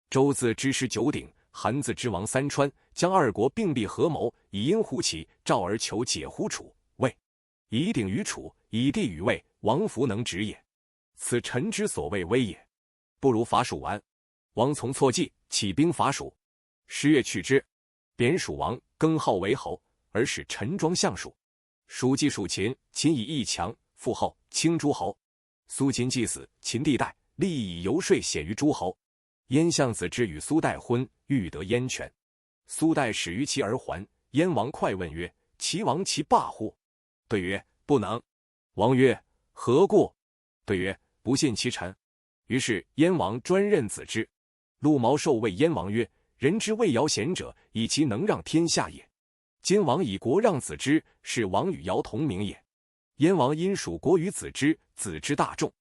周自之师9鼎，韩自之王3川，将2国并立合谋，以因乎齐、赵而求解乎楚、魏。以鼎于楚，以地与魏，王弗能止也。此臣之所谓危也。不如伐蜀完。王从错计，起兵伐蜀。10月去之，贬蜀王，更号为侯，而使陈庄相蜀。蜀继属秦，秦以义强，复后轻诸侯。苏秦既死，秦帝代，立以游说显于诸侯。燕相子之与苏代婚，欲得燕权。苏代始于齐而还，燕王快问曰：齐王其霸乎？对曰：不能。王曰：何故？对曰：不信其臣。于是燕王专任子之。陆毛受谓燕王曰：人之谓尧贤者，以其能让天下也。今王以国让子之，是王与尧同名也。燕王因属国于子之，子之大众。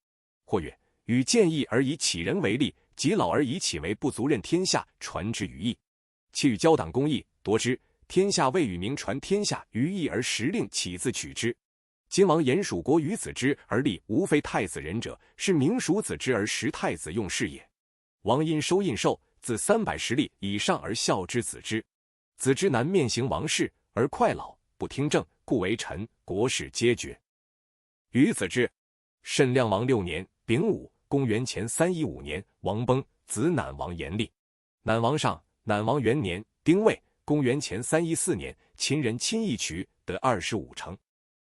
或曰：与见义而以启人为例，及老而以启为不足任天下，传之于义。其与交党公义，夺之，天下未与民传天下于义，而时令启自取之。今王言属国于子之而立，无非太子人者，是明属子之而实太子用事也。王因收印绶，自310例以上而孝之子之。子之难面行王事，而快老，不听政，故为臣，国事皆绝。于子之。申亮王6年丙午，公元前315年，王崩，子赧王延立。赧王上，赧王元年丁未，公元前314年，秦人侵义渠，得25城。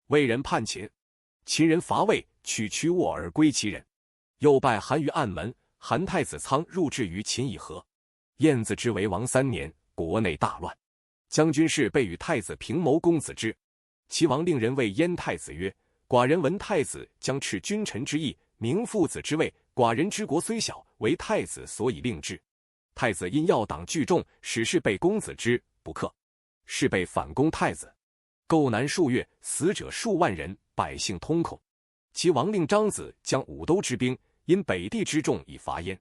魏人叛秦，秦人伐魏，取渠沃而归其人。又拜韩于暗门，韩太子仓入质于秦以和。晏子之为王3年，国内大乱。将军事备与太子平谋公子之。齐王令人谓燕太子曰：寡人闻太子将斥君臣之义，明父子之位，寡人之国虽小，为太子所以令之。太子因要党聚众，使士备公子之，不克。士备反攻太子，构难数月，死者数万人，百姓通恐。齐王令张子将5都之兵，因北地之众以伐燕。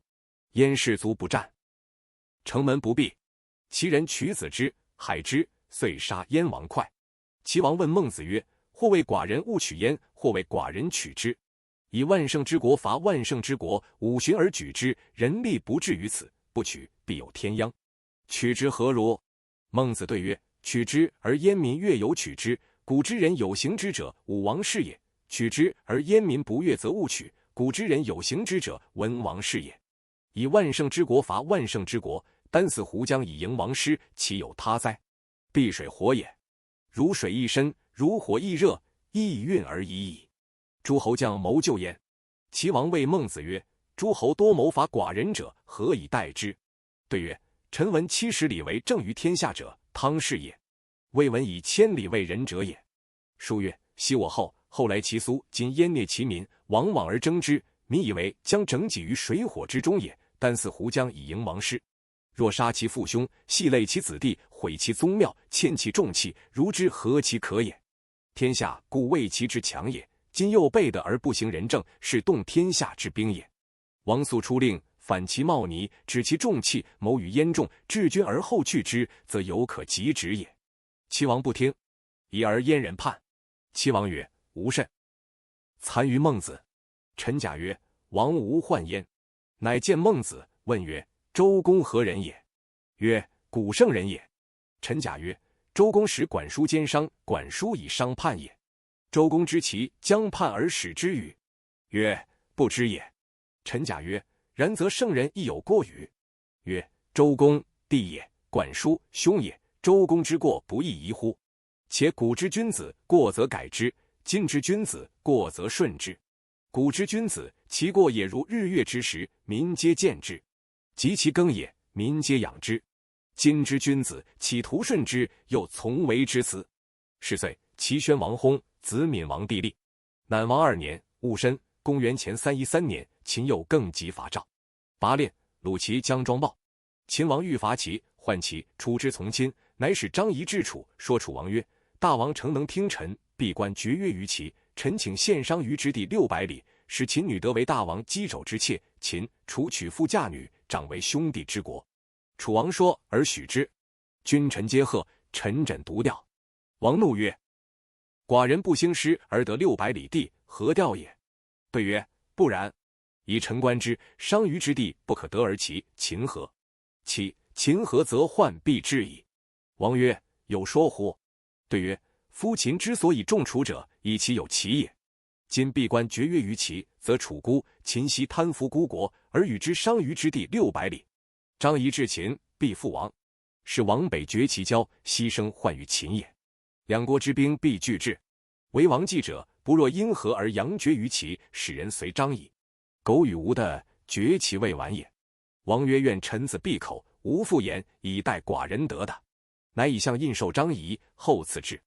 燕士卒不战，城门不闭。齐人取子之，害之，遂杀燕王哙。齐王问孟子曰：或谓寡人误取燕，或谓寡人取之。以万乘之国伐万乘之国，5旬而举之，人力不至于此，不取，必有天殃。取之何如？孟子对曰：取之而燕民悦有取之，古之人有行之者，武王是也；取之而燕民不悦，则勿取，古之人有行之者，文王是也。以万乘之国伐万乘之国，单似胡将以迎王师，其有他哉？避水火也，如水亦深，如火亦热，亦运而已矣。诸侯将谋救焉。齐王谓孟子曰：诸侯多谋伐寡人者，何以待之？对曰：臣闻70里为正于天下者，汤氏也；未闻以千里为仁者也。书曰：昔我后来其苏，今燕灭其民，往往而争之，民以为将整己于水火之中也，单似胡将以迎王师。若杀其父兄，系累其子弟，毁其宗庙，欠其重器，如之何其可也？天下故畏其之强也，今又背得而不行仁政，是动天下之兵也。王素出令反其茂尼，止其重器，谋与燕众，治军而后去之，则有可及止也。齐王不听，疑而燕人叛。齐王曰：吾甚。残于孟子。臣甲曰：王无患焉。乃见孟子，问曰：周公何人也？曰：古圣人也。臣甲曰：周公使管叔兼商，管叔以商叛也。周公知其将叛而使之与？曰：不知也。臣甲曰：然则圣人亦有过与？曰：周公弟也，管叔兄也，周公之过不亦宜乎？且古之君子，过则改之；今之君子，过则顺之。古之君子，其过也如日月之时，民皆见之；及其耕也，民皆养之。今之君子，岂图顺之，又从为之辞？是岁，齐宣王薨，子闵王帝立。南王2年，戊申，公元前313年，秦又更急伐赵。拔练，虏齐将庄豹。秦王欲伐齐，患齐，楚之从亲，乃使张仪至楚，说楚王曰：大王诚能听臣，闭关绝约于齐。臣请献商於之地600里，使秦女得为大王箕帚之妾。秦、楚娶妇嫁女，长为兄弟之国。楚王说而许之，君臣皆贺，臣枕独调。王怒曰：寡人不兴师而得600里地，何调也？对曰：不然。以臣观之，商於之地不可得而齐、秦合。秦合则患必至矣。王曰：有说乎？对曰：夫秦之所以重楚者，以其有齐也。今闭关绝约于齐，则楚孤，秦悉贪服孤国，而与之商於之地600里。张仪至秦，必复亡。是王北绝其交，牺牲患于秦也。两国之兵必拒之。为王计者，不若因何而扬绝于齐，使人随张仪。苟与吾的，绝其未完也。王曰：愿臣子闭口，无复言，以待寡人得的。乃以相印绶张仪，后赐之。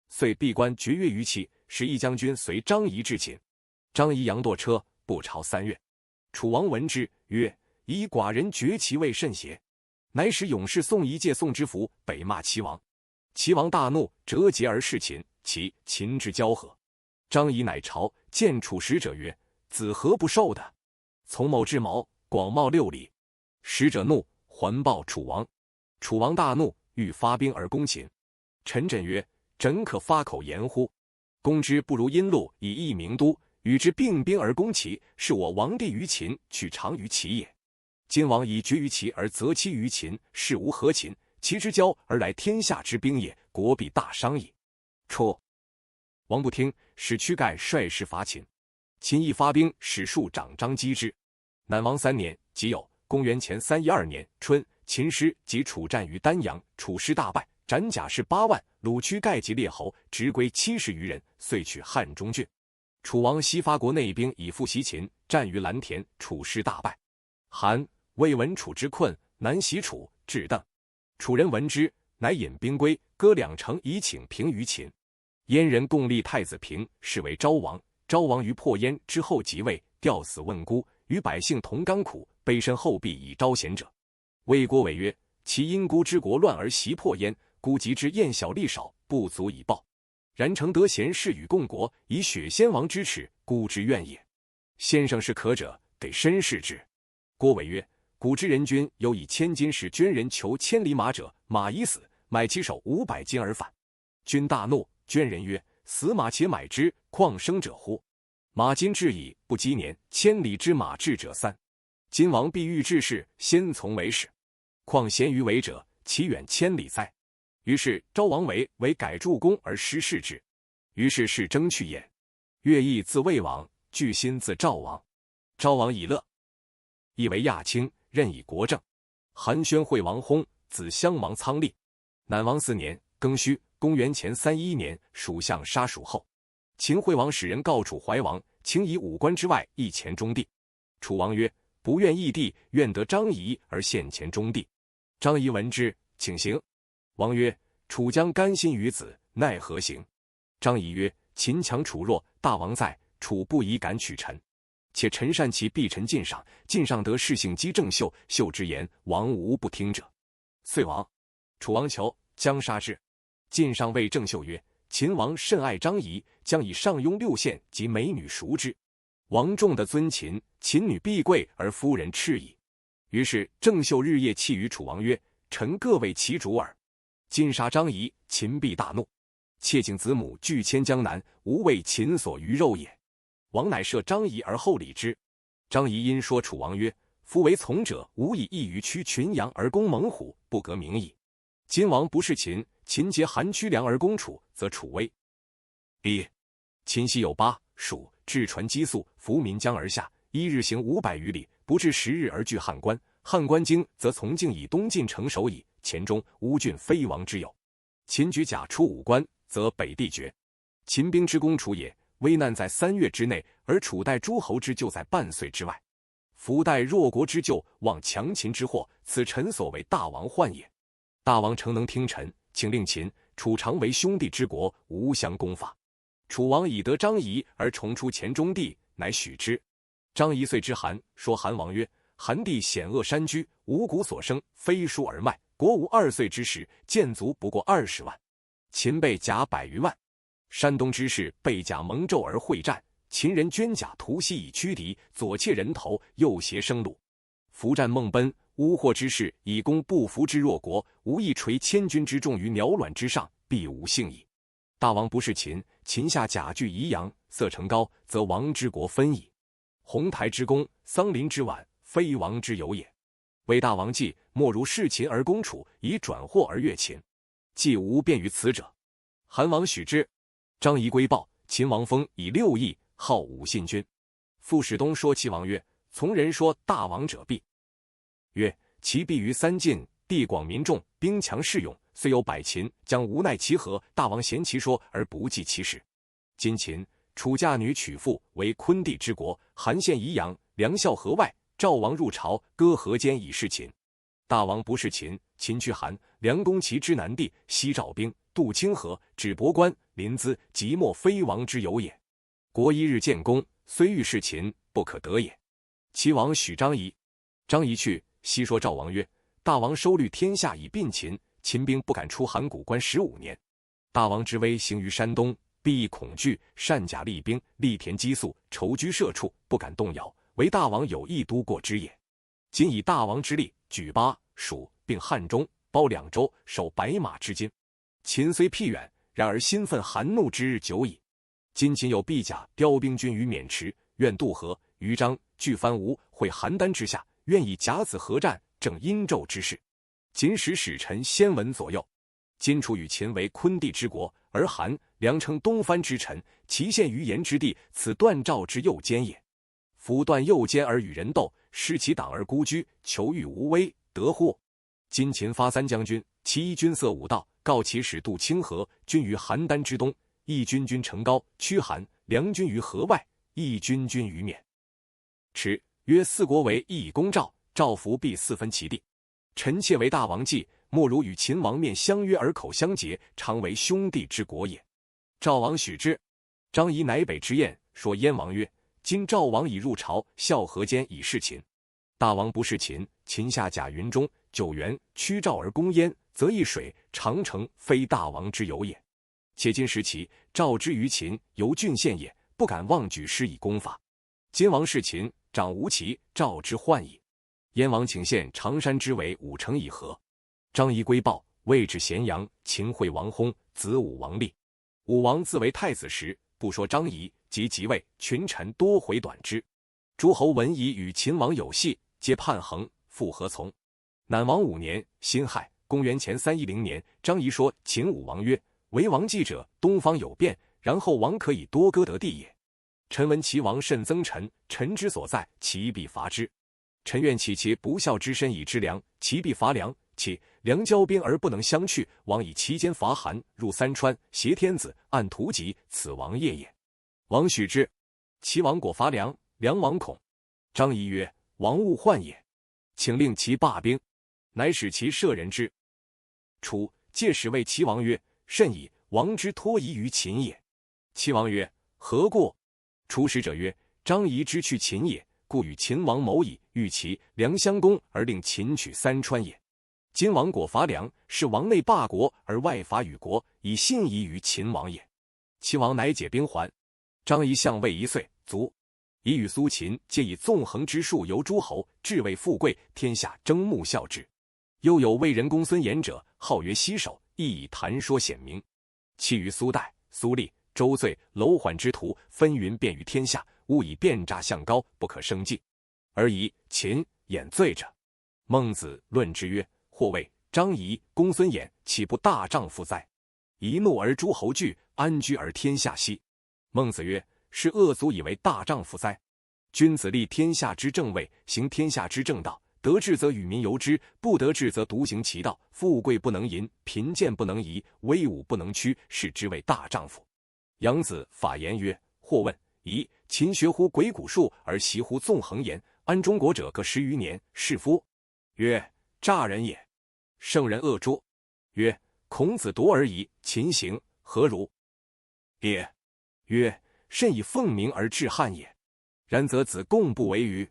遂闭关绝约于齐，使义将军随张仪至秦。张仪扬舵车，不朝3月。楚王闻之，曰：以寡人绝其未甚邪？乃使勇士送一介宋之服，北骂齐王。齐王大怒，折节而弑秦。秦之交合。张仪乃朝，见楚使者曰：子何不受的？从某至毛，广袤6里。使者怒，还报楚王。楚王大怒，欲发兵而攻秦。臣枕曰：怎可发口言乎？攻之不如阴路以益名都，与之并兵而攻齐，是我王地于秦，取长于齐也。今王以绝于齐而择期于秦，是无合秦、齐之交而来天下之兵也，国必大伤矣。初，王不听，使屈盖率师伐秦。秦亦发兵，使庶长张击之。南王3年，己酉，公元前312年春，秦师及楚战于丹阳，楚师大败，斩甲士8万，虏屈盖及列侯，直归70余人，遂取汉中郡。楚王西发国内兵以复袭秦，战于蓝田，楚师大败。韩、魏闻楚之困，南袭楚，至邓。楚人闻之，乃引兵归，割2城以请平于秦。燕人共立太子平，是为昭王。昭王于破燕之后即位，吊死问孤，与百姓同甘苦，卑身厚币以招贤者。魏郭伟曰：其因孤之国乱而袭破燕，孤及之燕小力少，不足以报。然诚得贤士与共国，以雪先王之耻，孤之怨也。先生是可者，得申视之。郭伟曰：古之人君有以1000金使捐人求千里马者，马已死，买其首500金而返。君大怒，捐人曰：死马且买之，况生者乎？马今至矣，不积年，1000里之马至者3。今王必欲治事，先从为始。况贤于为者，其远千里哉？于是昭王为改助公而失事之。于是事争去焉。乐毅自魏王，巨心自赵王。昭王以乐，亦为亚卿，任以国政。韩宣惠王薨，子襄王仓立。南王4年，庚戌，公元前311年，属相杀属后。秦惠王使人告楚怀王，请以5官之外议前中地。楚王曰：不愿议地，愿得张仪而献前中地。张仪闻之，请行。王曰：楚将甘心于子，奈何行？张仪曰：秦强楚弱，大王在，楚不宜敢取臣。且臣善其避臣进上，进上得士性激正秀，秀之言，王无不听者。遂王。楚王求，将杀之。晋上谓郑袖曰：秦王甚爱张仪，将以上庸6县及美女赎之。王重的尊秦，秦女必贵而夫人斥矣。于是郑袖日夜泣于楚王曰：臣各为其主耳。今杀张仪，秦必大怒。妾景子母拒迁江南，无为秦所鱼肉也。王乃赦张仪而后礼之。张仪因说楚王曰：夫为从者，无以异于驱群羊而攻猛虎，不革名矣。今王不是秦，秦结韩驱梁而攻楚，则楚危。一，秦西有巴、蜀，至船击粟，扶岷江而下，一日行500余里，不至10日而据汉关。汉关经，则从境以东晋城守矣。黔中乌郡非王之有。秦举甲出5关，则北地绝。秦兵之攻楚也，危难在3月之内，而楚待诸侯之救在半岁之外。夫待弱国之救，望强秦之祸，此臣所为大王患也。大王诚能听臣，请令秦、楚常为兄弟之国，无相攻伐。楚王以得张仪而重出黔中地，乃许之。张仪遂之韩，说韩王曰：韩地险恶山居，五谷所生，非书而卖。国无2岁之时，建卒不过20万。秦备甲100余万。山东之士备甲蒙胄而会战，秦人捐甲图西以驱敌，左切人头，右胁生虏。伏战孟奔，乌获之士以攻不服之弱国，无一垂千军之众于鸟卵之上，必无幸矣。大王不是秦，秦下甲具宜阳，色成高，则王之国分矣。鸿台之功，桑林之晚，非王之有也。为大王计，莫如弑秦而攻楚，以转祸而越秦，既无便于此者。韩王许之。张仪归报，秦王封以6邑，号武信君。傅士东说齐王曰：从人说大王者必。曰：其必于3晋，地广民众，兵强势勇，虽有百秦，将无奈其何。大王嫌其说而不计其实。今秦、楚嫁女娶妇，为昆地之国，韩献宜阳，梁孝河外，赵王入朝，割河间以示秦。大王不是秦，秦驱韩、梁攻齐之南地，西赵兵，渡清河，止博关、临淄，即莫非王之有也。国一日建功，虽欲弑秦，不可得也。齐王许张仪。张仪去，西说赵王曰：大王收虑天下以并秦，秦兵不敢出函谷关15年。大王之威行于山东，必亦恐惧，善甲利兵，力田击粟，筹居社处，不敢动摇，唯大王有意都过之也。今以大王之力，举巴、蜀，并汉中，包2州，守白马之津。秦虽僻远，然而心愤含怒之日久矣。今秦有臂甲雕兵军于渑池，愿渡河，于章、据藩吴，会邯郸之下，愿以甲子合战，正殷纣之事。今使使臣先闻左右。今楚与秦为昆地之国，而韩、梁称东藩之臣，其陷于盐之地，此断赵之右奸也。夫断右奸而与人斗，失其党而孤居，求欲无危，得乎？今秦发3将军，其一军色武道，告其使渡清河，军于邯郸之东；一军军成高，驱韩、梁军于河外；一军军于渑池。曰4国为一以攻赵，赵服必4分其地。臣妾为大王计，莫如与秦王面相约而口相结，常为兄弟之国也。赵王许之。张仪乃北之宴，说燕王曰：今赵王已入朝，孝河间以示秦。大王不是秦，秦下甲云中、九原，驱赵而攻燕，则易水、长城非大王之有也。且今时齐、赵之于秦，由郡县也，不敢妄举师以攻伐。今王是秦，长无齐、赵之患矣。燕王请献常山之围5城以和。张仪归报，谓至咸阳，秦惠王薨，子武王立。武王自为太子时，不说张仪，即位，群臣多回短之。诸侯闻仪与秦王有隙，皆叛横，复何从？南王5年，辛亥，公元前310年，张仪说秦武王曰：为王计者，东方有变，然后王可以多割得地也。臣闻齐王甚憎臣，臣之所在，其必伐之。臣愿弃其不孝之身以知良，其必伐梁。其梁交兵而不能相去，王以其间伐韩，入三川，挟天子，按图籍，此王业也。王许之。齐王果伐梁，梁王恐。张仪曰：王勿患也，请令其罢兵。乃使其射人之。初，介使谓齐王曰：甚矣，王之托夷于秦也。齐王曰：何故？出使者曰：张仪之去秦也，故与秦王谋矣，欲齐梁相攻，而令秦取三川也。今王果伐梁，是王内霸国而外伐与国，以信夷于秦王也。齐王乃解兵还。张仪相位1岁，卒。夷与苏秦皆以纵横之术游诸侯，至为富贵，天下争慕效之。又有魏人公孙衍者，号曰西首，亦以谈说显明。其余苏代、苏厉、周遂、楼缓之徒，纷纭遍于天下，务以变诈向高，不可生计。而夷、秦、衍罪者，孟子论之曰：或谓张仪、公孙衍，岂不大丈夫哉？一怒而诸侯惧，安居而天下息。孟子曰：是恶足以为大丈夫哉？君子立天下之正位，行天下之正道，得志则与民由之，不得志则独行其道。富贵不能淫，贫贱不能移，威武不能屈，是之谓大丈夫。杨子法言曰：或问夷、秦学乎鬼谷术，而习乎纵横言，安中国者各10余年，是夫？曰：诈人也。圣人恶诸？曰：孔子夺而夷，秦行，何如？也。曰：甚以奉明而治汉也。然则子贡不为于？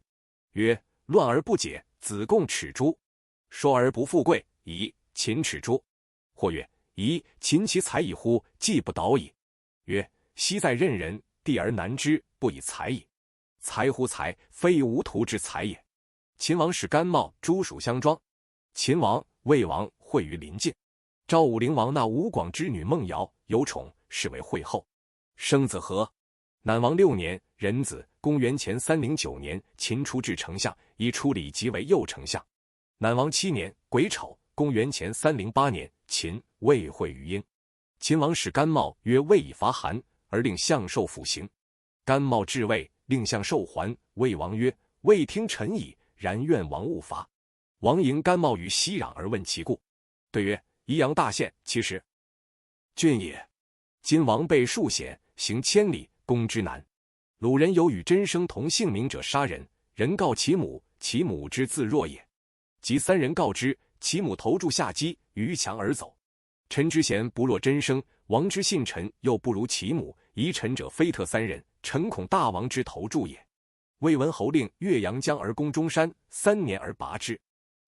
曰：乱而不解，子贡耻诸？说而不富贵，夷、秦耻诸？或曰：夷、秦其才矣乎，既不导矣。曰：昔在任人，地而难之，不以才矣。才乎才，非无徒之才也。秦王使甘茂、诸属相庄。秦王、魏王会于临近。赵武灵王纳吴广之女孟瑶，有宠，是为惠后。生子和。南王6年，壬子，公元前309年，秦出至丞相，以处理即为右丞相。南王7年，癸丑，公元前308年，秦、魏会于英。秦王使甘茂曰：魏以伐韩，而令向受辅行。甘茂至魏，令向受还。魏王曰：未听臣矣，然愿王勿伐。王迎甘茂于西壤而问其故，对曰：宜阳大县，其实郡也。今王被数险，行千里，攻之难。鲁人有与真生同姓名者杀人，人告其母，其母之自若也。及3人告之，其母投柱下击，逾墙而走。臣之贤不若真生，王之信臣又不如其母，疑臣者非特3人，臣恐大王之投柱也。魏文侯令岳阳将而攻中山，3年而拔之。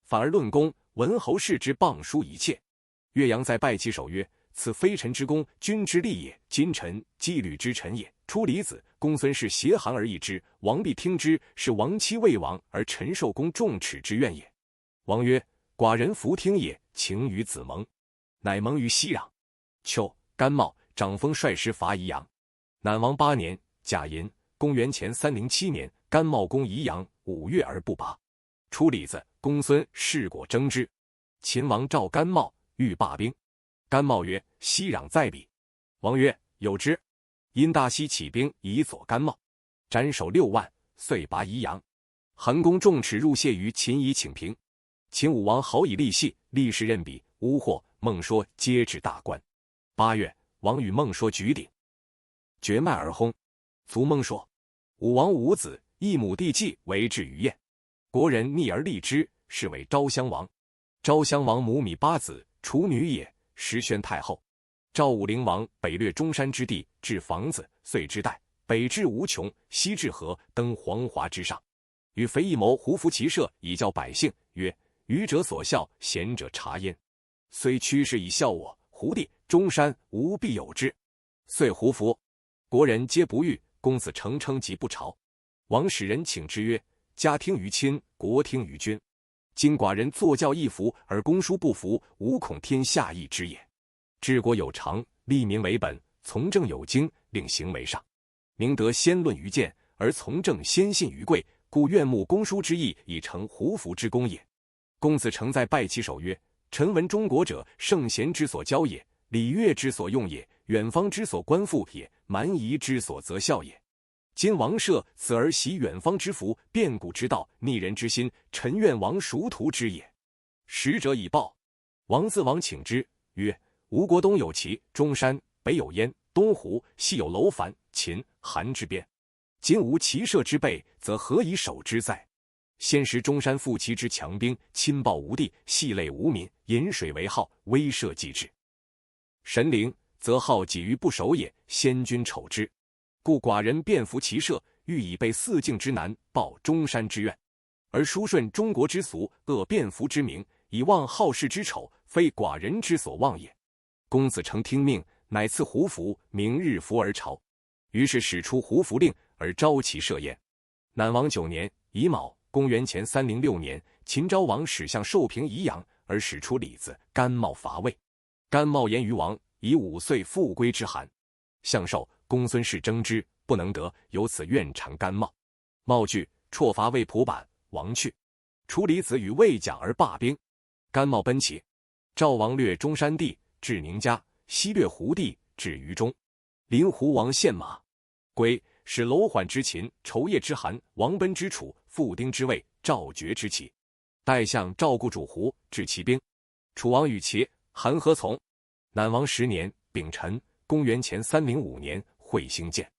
反而论功，文侯视之谤书一切。岳阳在拜其手曰：此非臣之功，君之利也。今臣纪律之臣也。出离子，公孙氏挟韩而议之，王必听之，是王妻魏王而臣受公重耻之怨也。王曰：寡人弗听也，请与子盟。乃盟于西壤。秋，甘茂、长风率师伐宜阳。南王8年，甲寅，公元前307年，甘茂攻宜阳，5月而不拔。出李子，公孙氏果争之。秦王召甘茂，欲罢兵。甘茂曰：西壤在彼。王曰：有之。因大西起兵以佐甘茂，斩首6万，遂拔宜阳。韩公重耻入谢于秦，以请平。秦武王好以利系，立誓任笔，巫惑、孟说皆至大官。8月，王与孟说举鼎，绝脉而薨，卒孟说。武王无子，一母弟继为至于燕。国人逆而立之，是为昭襄王。昭襄王母米8子，处女也，时宣太后。赵武灵王北掠中山之地，置房子，遂之代，北至无穷，西至河，登黄华之上。与肥一谋胡服骑射，以教百姓，曰：愚者所笑，贤者察焉。虽趋势以笑我，胡地、中山无必有之。遂胡服，国人皆不欲，公子成称疾不朝。王使人请之曰：家听于亲，国听于君。今寡人坐教一服，而公叔不服，吾恐天下异之也。治国有常，利民为本，从政有经，令行为上。明德先论于谏，而从政先信于贵，故愿慕公叔之意，以成胡服之功也。公子成在拜其手曰：臣闻中国者，圣贤之所教也，礼乐之所用也，远方之所观复也，蛮夷之所择效也。今王舍此而习远方之福，变古之道，逆人之心，臣愿王殊途之也。使者以报。王自王请之，曰：吴国东有齐、中山，北有燕、东胡，西有楼烦、秦、韩之边。今无齐舍之备，则何以守之哉？先时中山复齐之强兵，侵暴无地，系累无民，引水为号，威慑既至。神灵，则好己于不守也，先君丑之。故寡人便服齐舍，欲以备四境之难，报中山之愿。而书顺中国之俗，恶便服之名，以忘好事之丑，非寡人之所望也。公子诚听命，乃赐胡服，明日服而朝。于是使出胡服令，而招其设宴。南王9年乙卯，公元前306年，秦昭王使相受平宜阳，而使出李子甘茂伐魏。甘茂言于王，以5岁复归之函。相受、公孙氏争之，不能得，由此怨谗甘茂。茂惧，辍伐魏蒲坂，王去。楚李子与魏蒋而罢兵。甘茂奔齐。赵王掠中山地，至宁家，西掠胡地，至于中。临胡王献马，归，使楼缓之秦，仇夜之韩，王奔之楚，傅丁之魏，赵绝之齐。代相赵顾主胡，至齐兵。楚王与齐、韩合从。南王10年丙辰，公元前305年，会兴建。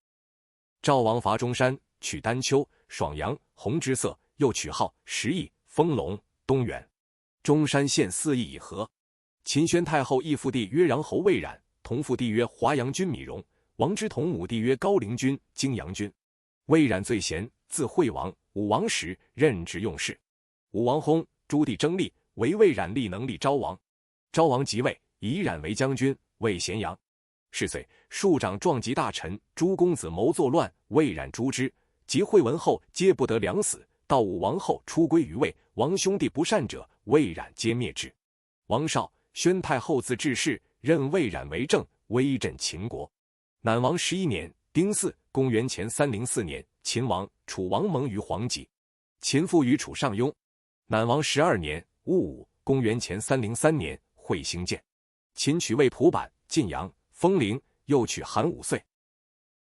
赵王伐中山，取丹丘、爽阳、红之色，又取号、石邑、丰隆、东原。中山县4邑以和。秦宣太后义父弟曰穰侯魏冉，同父弟曰华阳君米荣，王之同母弟曰高陵君、荆阳君。魏冉最贤，字惠王，武王时任职用事。武王薨，诸弟争立，唯魏冉立能立昭王。昭王即位，以冉为将军，为咸阳。是岁，庶长壮及大臣，诸公子谋作乱，魏冉诛之。及惠文后，皆不得良死。到武王后，出归于魏。王兄弟不善者，魏冉皆灭之。王少，宣太后自治事，任魏冉为政，威震秦国。南王11年丁巳，公元前304年，秦王、楚王盟于黄棘。秦复与楚上庸。南王12年戊午，公元前303年，会兴建。秦取魏蒲坂、晋阳、丰陵，又取韩5岁。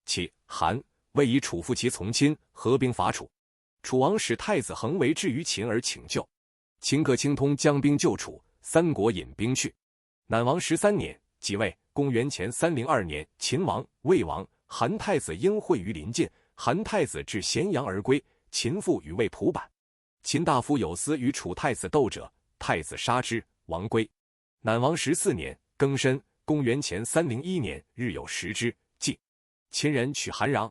齐、韩、魏以楚复齐从亲，合兵伐楚。楚王使太子恒为至于秦而请救。秦克卿通将兵救楚，三国引兵去。南王13年即位，公元前302年，秦王、魏王、韩太子应会于临晋，韩太子至咸阳而归。秦复与魏蒲坂。秦大夫有司与楚太子斗者，太子杀之，王归。南王14年庚申，公元前301年，日有食之，祭。秦人取韩穰。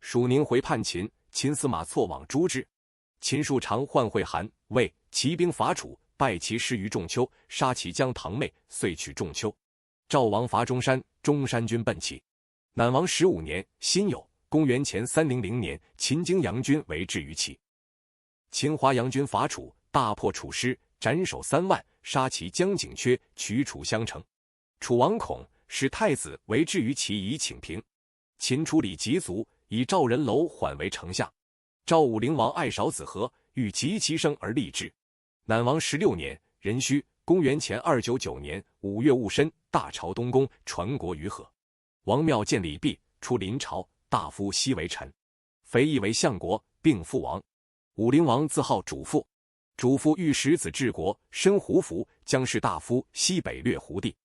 蜀宁回叛秦，秦司马错往诛之。秦数常唤会韩、魏，齐兵伐楚，败其师于仲丘，杀其将堂妹，遂取仲丘。赵王伐中山，中山军奔齐。南王15年辛酉，公元前300年，秦荆阳军为至于齐。秦华阳军伐楚，大破楚师，斩首3万，杀其将景缺，取楚相城。楚王恐，使太子为至于齐以请平。秦处理疾卒，以赵人楼缓为丞相。赵武灵王爱少子和，欲及其生而立之。南王16年壬戌，公元前299年5月戊申，大朝东宫，传国于和。王庙见礼毕，出临朝，大夫悉为臣。肥义为相国，并父王。武灵王自号主父。主父欲使子治国，身胡服，将士大夫西北掠胡地。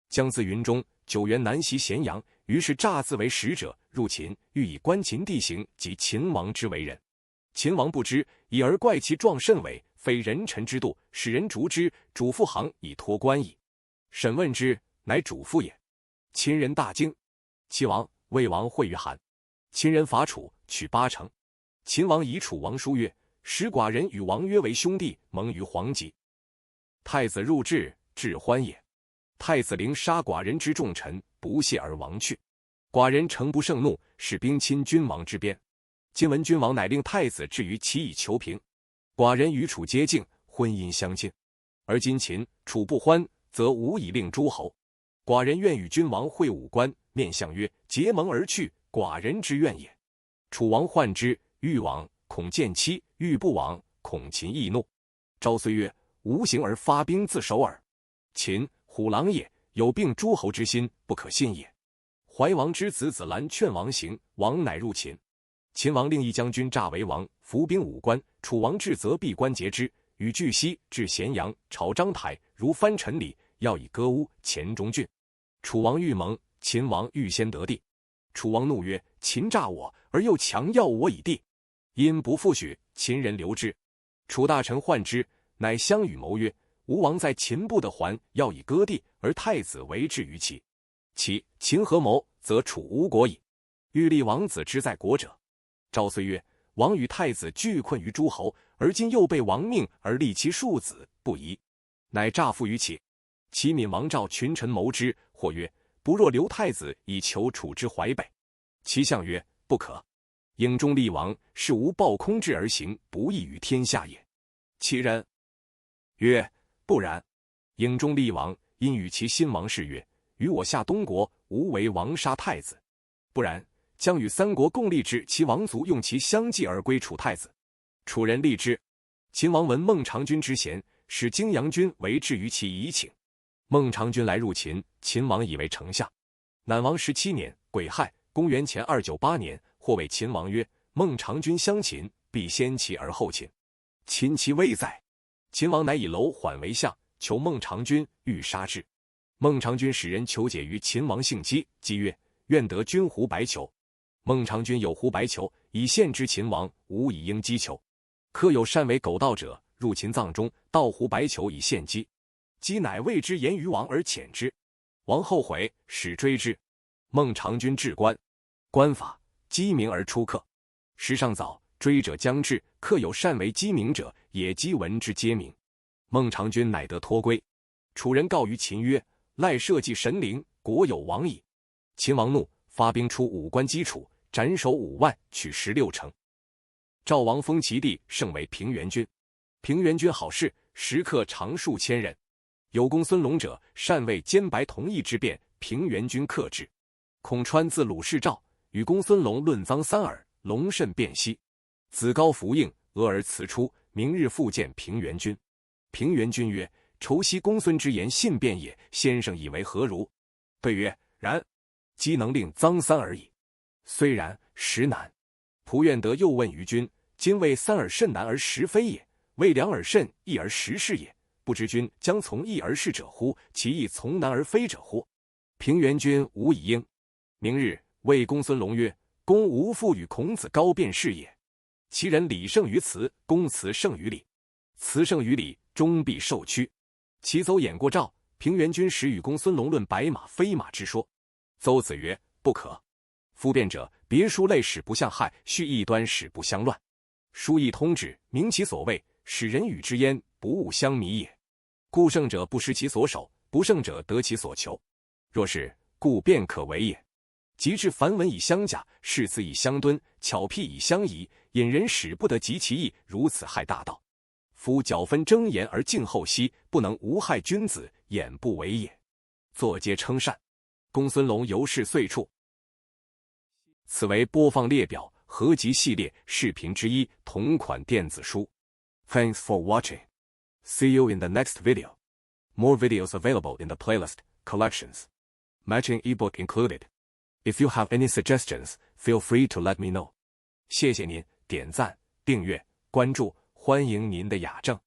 将自云中9原南袭咸阳，于是诈自为使者入秦，欲以观秦地形及秦王之为人。秦王不知，以而怪其状甚伪，非人臣之度，使人逐之。主父行以托官矣。审问之，乃主父也。秦人大惊。齐王、魏王会于韩。秦人伐楚，取8城。秦王以楚王书曰：使寡人与王约为兄弟，盟于黄棘。太子入至，至欢也。太子陵杀寡人之重臣，不谢而亡去。寡人诚不胜怒，使兵侵君王之边。今闻君王乃令太子至于齐以求平。寡人与楚接近，婚姻相亲。而今秦、楚不欢，则无以令诸侯。寡人愿与君王会武官，面相曰：结盟而去，寡人之愿也。楚王患之，欲往，恐见妻；欲不往，恐秦易怒。昭虽曰：无形而发兵自守耳。秦，虎狼也，有并诸侯之心，不可信也。怀王之子子兰劝王行，王乃入秦。秦王令一将军诈为王，伏兵5关，楚王至则闭关节之，与巨西至咸阳，朝章台，如藩臣礼，要以歌巫黔中郡。楚王欲盟，秦王欲先得地。楚王怒曰：秦诈我，而又强要我以地，因不复许，秦人留之。楚大臣患之，乃相与谋曰：吴王在秦不得还，要以割地，而太子为质于齐。秦合谋，则楚无国矣。欲立王子之在国者。赵遂曰：王与太子俱困于诸侯，而今又被王命而立其庶子，不宜。乃诈附于齐。齐闵王赵群臣谋之，或曰：不若留太子以求楚之淮北。齐相曰：不可。郢中立王，是无暴空志而行，不义于天下也。齐人曰：不然。郢中立王，因与其新王誓曰：与我下东国，无为王杀太子。不然，将与3国共立之，其王族用其相继而归楚太子。楚人立之。秦王闻孟尝君之贤，使荆阳君为质于其以请。孟尝君来入秦，秦王以为丞相。南王17年，癸亥，公元前298年，或谓秦王曰：孟尝君相秦，必先齐而后秦。秦其未在。秦王乃以楼缓为相，求孟尝君，欲杀之。孟尝君使人求解于秦王姓姬，姬曰：愿得君胡白裘。孟尝君有胡白裘，以献之秦王，无以应姬裘。客有善为狗盗者，入秦藏中，盗胡白裘以献姬。姬乃谓之言于王而遣之。王后悔，使追之。孟尝君至官，官法鸡鸣而出客。时尚早，追者将至，客有善为鸡鸣者，也鸡闻之皆鸣。孟尝君乃得脱归。楚人告于秦曰：赖社稷神灵，国有亡矣。秦王怒，发兵出5关击楚，斩首5万，取16城。赵王封其弟，盛为平原君。平原君好事，食客常数千人。有公孙龙者，善为兼白同义之辩，平原君克之。孔川自鲁士赵，与公孙龙论臧3耳，龙甚辩析。子高服应，俄而辞出，明日复见平原君。平原君曰：仇昔公孙之言信辩也，先生以为何如？对曰：然。姬能令臧3耳矣。虽然，实难。仆愿得又问于君：今谓3耳甚难而实非也，谓2耳甚易而实是也。不知君将从易而是者乎？其易从难而非者乎？平原君无以应。明日谓公孙龙曰：公无复与孔子高辩是也。其人礼胜于辞，公辞胜于礼。辞胜于礼，终必受屈。其邹衍过赵，平原君时与公孙龙论白马非马之说。邹子曰：不可。夫辩者，别书类使不相害，序异端使不相乱。书亦通之，明其所谓，使人与之焉，不误相迷也。故胜者不失其所守，不胜者得其所求。若是，故便可为也。及至繁文以相假，誓词以相敦，巧辟以相宜，引人使不得及其意，如此害大道。夫矫纷争言而敬后息，不能无害君子，眼不为也。作皆称善。公孙龙由是遂处。此为播放列表合集系列视频之一，同款电子书。Thanks for watching. See you in the next video. More videos available in the playlist collections. Matching ebook included. If you have any suggestions, feel free to let me know. 谢谢您点赞、订阅、关注，欢迎您的雅正。